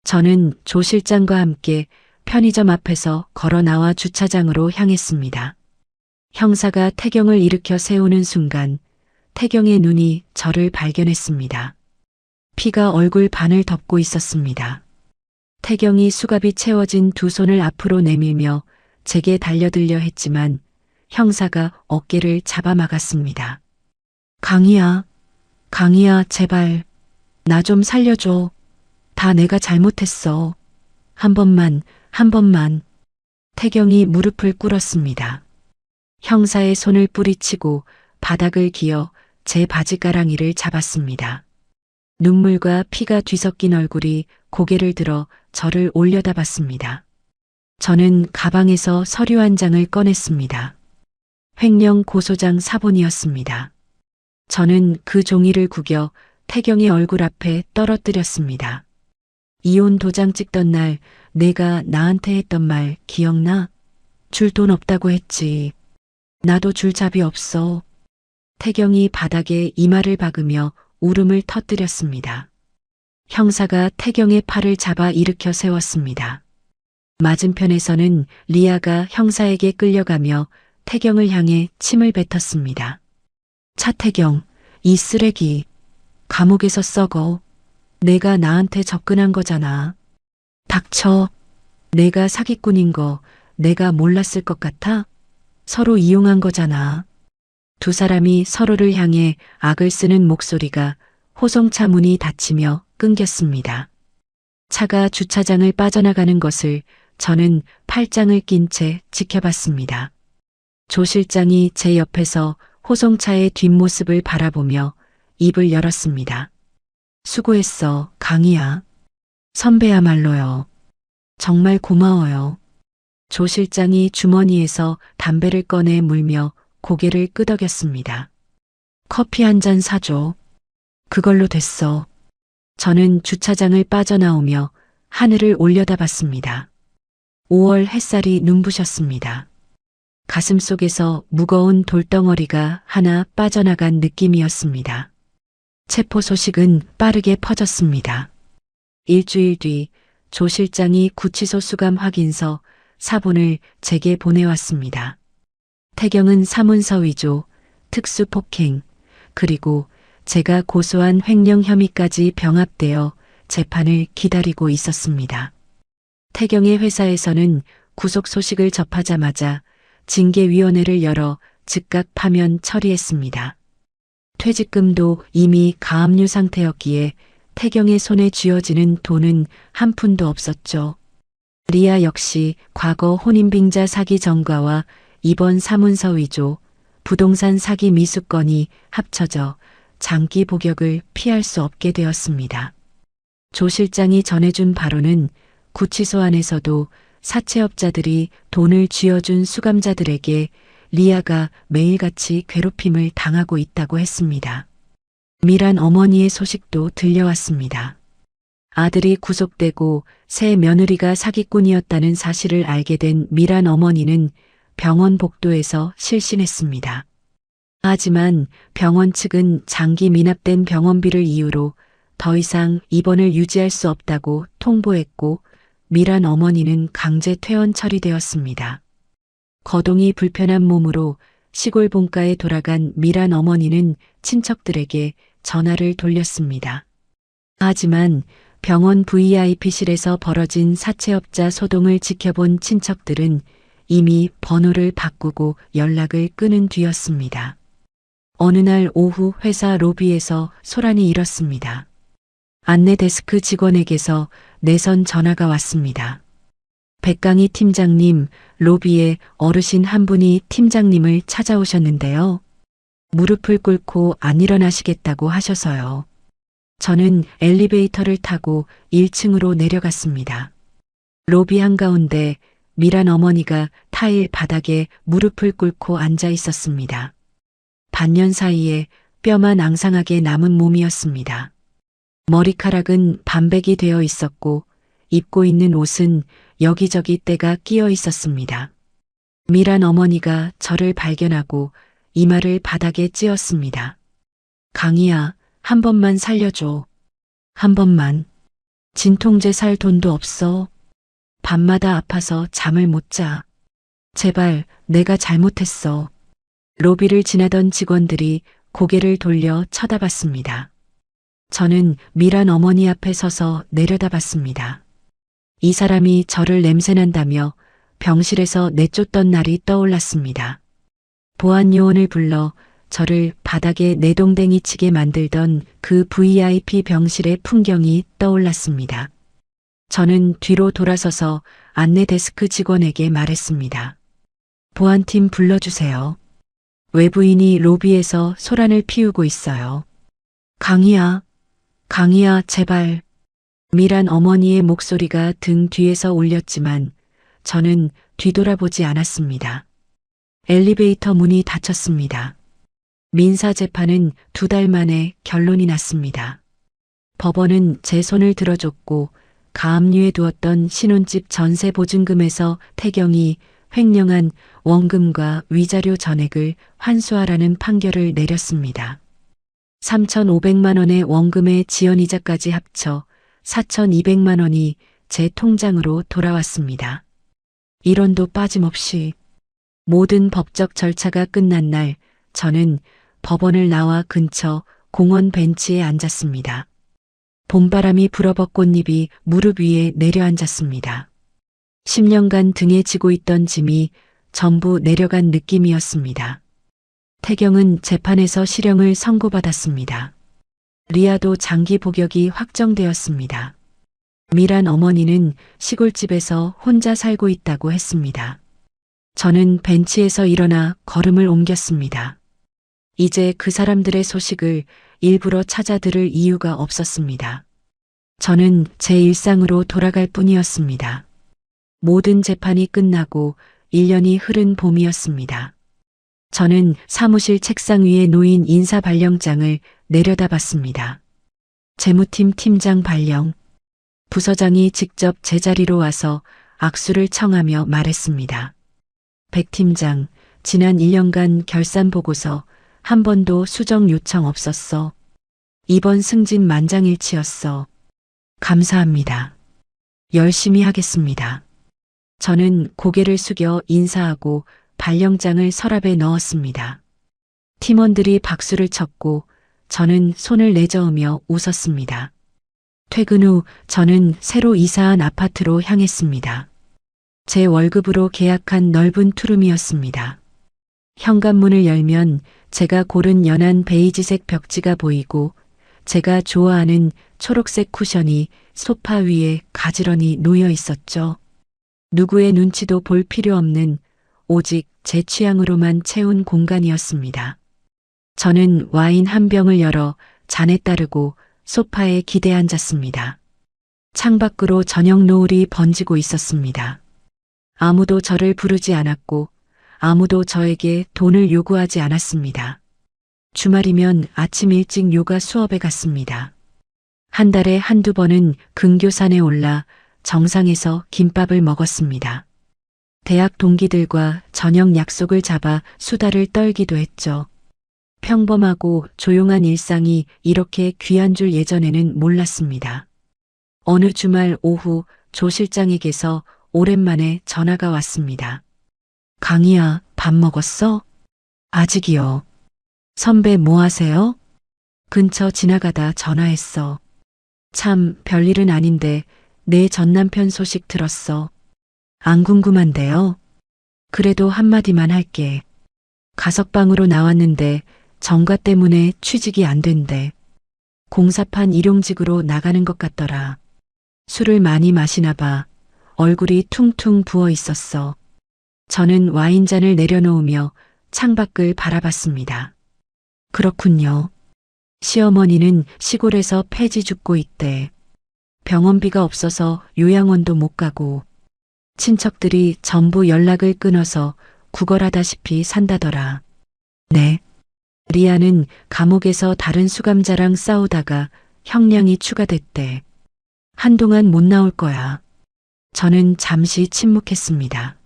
저는 조 실장과 함께 편의점 앞에서 걸어 나와 주차장으로 향했습니다. 형사가 태경을 일으켜 세우는 순간 태경의 눈이 저를 발견했습니다. 피가 얼굴 반을 덮고 있었습니다. 태경이 수갑이 채워진 두 손을 앞으로 내밀며 제게 달려들려 했지만 형사가 어깨를 잡아막았습니다. 강희야, 강희야, 제발. 나 좀 살려줘. 다 내가 잘못했어. 한 번만, 한 번만. 태경이 무릎을 꿇었습니다. 형사의 손을 뿌리치고 바닥을 기어 제 바지가랑이를 잡았습니다. 눈물과 피가 뒤섞인 얼굴이 고개를 들어 저를 올려다봤습니다. 저는 가방에서 서류 한 장을 꺼냈습니다. 횡령 고소장 사본이었습니다. 저는 그 종이를 구겨 태경의 얼굴 앞에 떨어뜨렸습니다. 이혼 도장 찍던 날 내가 나한테 했던 말 기억나? 줄 돈 없다고 했지. 나도 줄 잡이 없어. 태경이 바닥에 이마를 박으며 울음을 터뜨렸습니다. 형사가 태경의 팔을 잡아 일으켜 세웠습니다. 맞은편에서는 리아가 형사에게 끌려가며 태경을 향해 침을 뱉었습니다. 차태경, 이 쓰레기. 감옥에서 썩어. 내가 나한테 접근한 거잖아. 닥쳐. 내가 사기꾼인 거 내가 몰랐을 것 같아? 서로 이용한 거잖아. 두 사람이 서로를 향해 악을 쓰는 목소리가 호송차 문이 닫히며 끊겼습니다. 차가 주차장을 빠져나가는 것을 저는 팔짱을 낀 채 지켜봤습니다. 조 실장이 제 옆에서 호송차의 뒷모습을 바라보며 입을 열었습니다. 수고했어, 강희야. 선배야말로요. 정말 고마워요. 조 실장이 주머니에서 담배를 꺼내 물며 고개를 끄덕였습니다. 커피 한 잔 사줘. 그걸로 됐어. 저는 주차장을 빠져나오며 하늘을 올려다봤습니다. 5월 햇살이 눈부셨습니다. 가슴속에서 무거운 돌덩어리가 하나 빠져나간 느낌이었습니다. 체포 소식은 빠르게 퍼졌습니다. 일주일 뒤 조 실장이 구치소 수감 확인서 사본을 제게 보내왔습니다. 태경은 사문서 위조, 특수폭행, 그리고 제가 고소한 횡령 혐의까지 병합되어 재판을 기다리고 있었습니다. 태경의 회사에서는 구속 소식을 접하자마자 징계위원회를 열어 즉각 파면 처리했습니다. 퇴직금도 이미 가압류 상태였기에 태경의 손에 쥐어지는 돈은 한 푼도 없었죠. 리아 역시 과거 혼인빙자 사기 전과와 이번 사문서 위조, 부동산 사기 미수건이 합쳐져 장기 복역을 피할 수 없게 되었습니다. 조 실장이 전해준 바로는 구치소 안에서도 사채업자들이 돈을 쥐어준 수감자들에게 리아가 매일같이 괴롭힘을 당하고 있다고 했습니다. 미란 어머니의 소식도 들려왔습니다. 아들이 구속되고 새 며느리가 사기꾼이었다는 사실을 알게 된 미란 어머니는 병원 복도에서 실신했습니다. 하지만 병원 측은 장기 미납된 병원비를 이유로 더 이상 입원을 유지할 수 없다고 통보했고 미란 어머니는 강제 퇴원 처리되었습니다. 거동이 불편한 몸으로 시골 본가에 돌아간 미란 어머니는 친척들에게 전화를 돌렸습니다. 하지만 병원 VIP실에서 벌어진 사채업자 소동을 지켜본 친척들은 이미 번호를 바꾸고 연락을 끊은 뒤였습니다. 어느 날 오후 회사 로비에서 소란이 일었습니다. 안내 데스크 직원에게서 내선 전화가 왔습니다. 백강희 팀장님, 로비에 어르신 한 분이 팀장님을 찾아오셨는데요. 무릎을 꿇고 안 일어나시겠다고 하셔서요. 저는 엘리베이터를 타고 1층으로 내려갔습니다. 로비 한가운데 미란 어머니가 타일 바닥에 무릎을 꿇고 앉아 있었습니다. 반년 사이에 뼈만 앙상하게 남은 몸이었습니다. 머리카락은 반백이 되어 있었고 입고 있는 옷은 여기저기 때가 끼어 있었습니다. 미란 어머니가 저를 발견하고 이마를 바닥에 찧었습니다. 강희야, 한 번만 살려줘. 한 번만. 진통제 살 돈도 없어. 밤마다 아파서 잠을 못 자. 제발, 내가 잘못했어. 로비를 지나던 직원들이 고개를 돌려 쳐다봤습니다. 저는 미란 어머니 앞에 서서 내려다봤습니다. 이 사람이 저를 냄새난다며 병실에서 내쫓던 날이 떠올랐습니다. 보안 요원을 불러 저를 바닥에 내동댕이 치게 만들던 그 VIP 병실의 풍경이 떠올랐습니다. 저는 뒤로 돌아서서 안내 데스크 직원에게 말했습니다. 보안팀 불러주세요. 외부인이 로비에서 소란을 피우고 있어요. 강희야, 강희야, 제발. 미란 어머니의 목소리가 등 뒤에서 울렸지만 저는 뒤돌아보지 않았습니다. 엘리베이터 문이 닫혔습니다. 민사 재판은 2달 만에 결론이 났습니다. 법원은 제 손을 들어줬고 가압류에 두었던 신혼집 전세 보증금에서 태경이 횡령한 원금과 위자료 전액을 환수하라는 판결을 내렸습니다. 3,500만 원의 원금의 지연이자까지 합쳐 4,200만 원이 제 통장으로 돌아왔습니다. 1원도 빠짐없이. 모든 법적 절차가 끝난 날 저는 법원을 나와 근처 공원 벤치에 앉았습니다. 봄바람이 불어버 꽃잎이 무릎 위에 내려앉았습니다. 10년간 등에 지고 있던 짐이 전부 내려간 느낌이었습니다. 태경은 재판에서 실형을 선고받았습니다. 리아도 장기 복역이 확정되었습니다. 미란 어머니는 시골집에서 혼자 살고 있다고 했습니다. 저는 벤치에서 일어나 걸음을 옮겼습니다. 이제 그 사람들의 소식을 일부러 찾아 들을 이유가 없었습니다. 저는 제 일상으로 돌아갈 뿐이었습니다. 모든 재판이 끝나고 1년이 흐른 봄이었습니다. 저는 사무실 책상 위에 놓인 인사 발령장을 내려다봤습니다. 재무팀 팀장 발령. 부서장이 직접 제자리로 와서 악수를 청하며 말했습니다. 백 팀장, 지난 1년간 결산 보고서 한 번도 수정 요청 없었어. 이번 승진 만장일치였어. 감사합니다. 열심히 하겠습니다. 저는 고개를 숙여 인사하고 발령장을 서랍에 넣었습니다. 팀원들이 박수를 쳤고 저는 손을 내저으며 웃었습니다. 퇴근 후 저는 새로 이사한 아파트로 향했습니다. 제 월급으로 계약한 넓은 투룸이었습니다. 현관문을 열면 제가 고른 연한 베이지색 벽지가 보이고 제가 좋아하는 초록색 쿠션이 소파 위에 가지런히 놓여 있었죠. 누구의 눈치도 볼 필요 없는 오직 제 취향으로만 채운 공간이었습니다. 저는 와인 한 병을 열어 잔에 따르고 소파에 기대 앉았습니다. 창밖으로 저녁 노을이 번지고 있었습니다. 아무도 저를 부르지 않았고 아무도 저에게 돈을 요구하지 않았습니다. 주말이면 아침 일찍 요가 수업에 갔습니다. 한 달에 한두 번은 근교산에 올라 정상에서 김밥을 먹었습니다. 대학 동기들과 저녁 약속을 잡아 수다를 떨기도 했죠. 평범하고 조용한 일상이 이렇게 귀한 줄 예전에는 몰랐습니다. 어느 주말 오후 조 실장에게서 오랜만에 전화가 왔습니다. 강희야, 밥 먹었어? 아직이요. 선배 뭐 하세요? 근처 지나가다 전화했어. 참 별일은 아닌데 내 전남편 소식 들었어. 안 궁금한데요. 그래도 한마디만 할게. 가석방으로 나왔는데 정가 때문에 취직이 안 된대. 공사판 일용직으로 나가는 것 같더라. 술을 많이 마시나 봐. 얼굴이 퉁퉁 부어 있었어. 저는 와인잔을 내려놓으며 창밖을 바라봤습니다. 그렇군요. 시어머니는 시골에서 폐지 죽고 있대. 병원비가 없어서 요양원도 못 가고 친척들이 전부 연락을 끊어서 구걸하다시피 산다더라. 네. 리아는 감옥에서 다른 수감자랑 싸우다가 형량이 추가됐대. 한동안 못 나올 거야. 저는 잠시 침묵했습니다.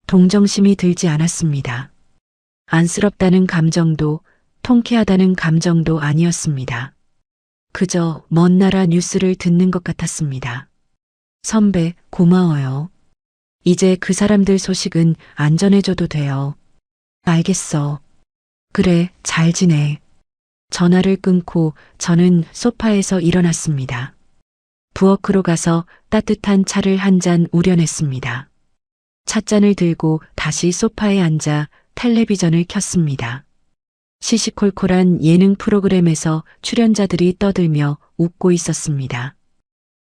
동정심이 들지 않았습니다. 안쓰럽다는 감정도 통쾌하다는 감정도 아니었습니다. 그저 먼 나라 뉴스를 듣는 것 같았습니다. 선배, 고마워요. 이제 그 사람들 소식은 안 전해줘도 돼요. 알겠어. 그래, 잘 지내. 전화를 끊고 저는 소파에서 일어났습니다. 부엌으로 가서 따뜻한 차를 한 잔 우려냈습니다. 찻잔을 들고 다시 소파에 앉아 텔레비전을 켰습니다. 시시콜콜한 예능 프로그램에서 출연자들이 떠들며 웃고 있었습니다.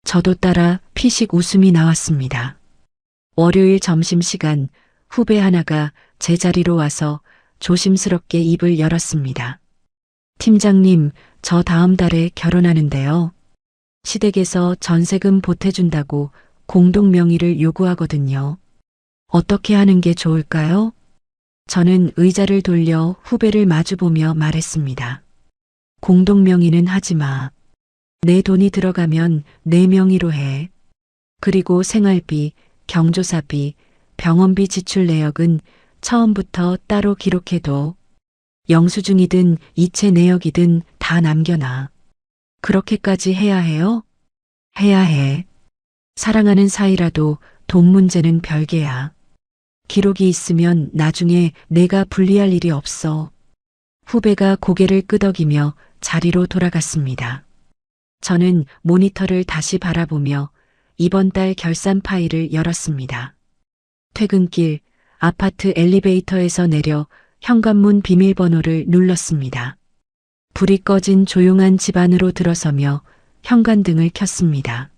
저도 따라 피식 웃음이 나왔습니다. 월요일 점심시간 후배 하나가 제 자리로 와서 조심스럽게 입을 열었습니다. 팀장님, 저 다음 달에 결혼하는데요. 시댁에서 전세금 보태준다고 공동명의를 요구하거든요. 어떻게 하는 게 좋을까요? 저는 의자를 돌려 후배를 마주보며 말했습니다. 공동명의는 하지 마. 내 돈이 들어가면 내 명의로 해. 그리고 생활비, 경조사비, 병원비 지출 내역은 처음부터 따로 기록해둬. 영수증이든 이체 내역이든 다 남겨놔. 그렇게까지 해야 해요? 해야 해. 사랑하는 사이라도 돈 문제는 별개야. 기록이 있으면 나중에 내가 불리할 일이 없어. 후배가 고개를 끄덕이며 자리로 돌아갔습니다. 저는 모니터를 다시 바라보며 이번 달 결산 파일을 열었습니다. 퇴근길 아파트 엘리베이터에서 내려 현관문 비밀번호를 눌렀습니다. 불이 꺼진 조용한 집 안으로 들어서며 현관등을 켰습니다.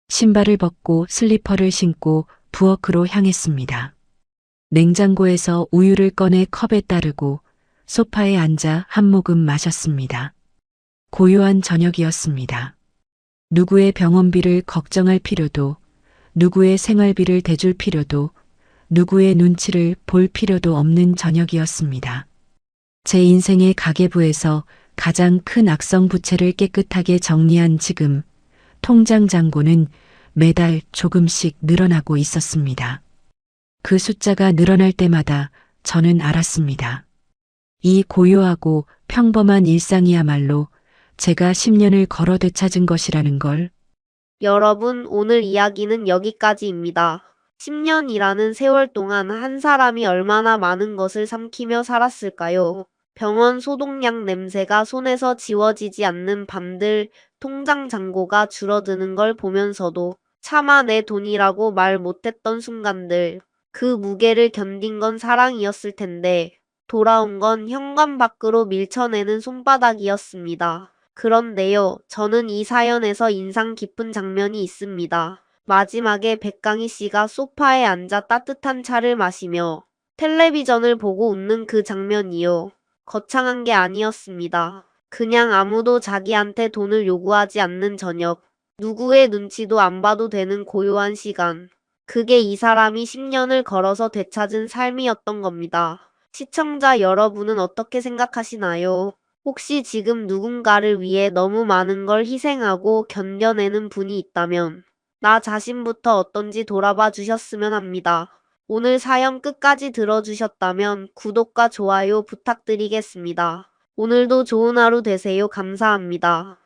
신발을 벗고 슬리퍼를 신고 부엌으로 향했습니다. 냉장고에서 우유를 꺼내 컵에 따르고 소파에 앉아 한 모금 마셨습니다. 고요한 저녁이었습니다. 누구의 병원비를 걱정할 필요도, 누구의 생활비를 대줄 필요도, 누구의 눈치를 볼 필요도 없는 저녁이었습니다. 제 인생의 가계부에서 가장 큰 악성 부채를 깨끗하게 정리한 지금, 통장 잔고는 매달 조금씩 늘어나고 있었습니다. 그 숫자가 늘어날 때마다 저는 알았습니다. 이 고요하고 평범한 일상이야말로 제가 10년을 걸어 되찾은 것이라는 걸. 여러분, 오늘 이야기는 여기까지입니다. 10년이라는 세월 동안 한 사람이 얼마나 많은 것을 삼키며 살았을까요? 병원 소독약 냄새가 손에서 지워지지 않는 밤들, 통장 잔고가 줄어드는 걸 보면서도 차마 내 돈이라고 말 못했던 순간들, 그 무게를 견딘 건 사랑이었을 텐데 돌아온 건 현관 밖으로 밀쳐내는 손바닥이었습니다. 그런데요, 저는 이 사연에서 인상 깊은 장면이 있습니다. 마지막에 백강희 씨가 소파에 앉아 따뜻한 차를 마시며 텔레비전을 보고 웃는 그 장면이요. 거창한 게 아니었습니다. 그냥 아무도 자기한테 돈을 요구하지 않는 저녁. 누구의 눈치도 안 봐도 되는 고요한 시간. 그게 이 사람이 10년을 걸어서 되찾은 삶이었던 겁니다. 시청자 여러분은 어떻게 생각하시나요? 혹시 지금 누군가를 위해 너무 많은 걸 희생하고 견뎌내는 분이 있다면 나 자신부터 어떤지 돌아봐 주셨으면 합니다. 오늘 사연 끝까지 들어주셨다면 구독과 좋아요 부탁드리겠습니다. 오늘도 좋은 하루 되세요. 감사합니다.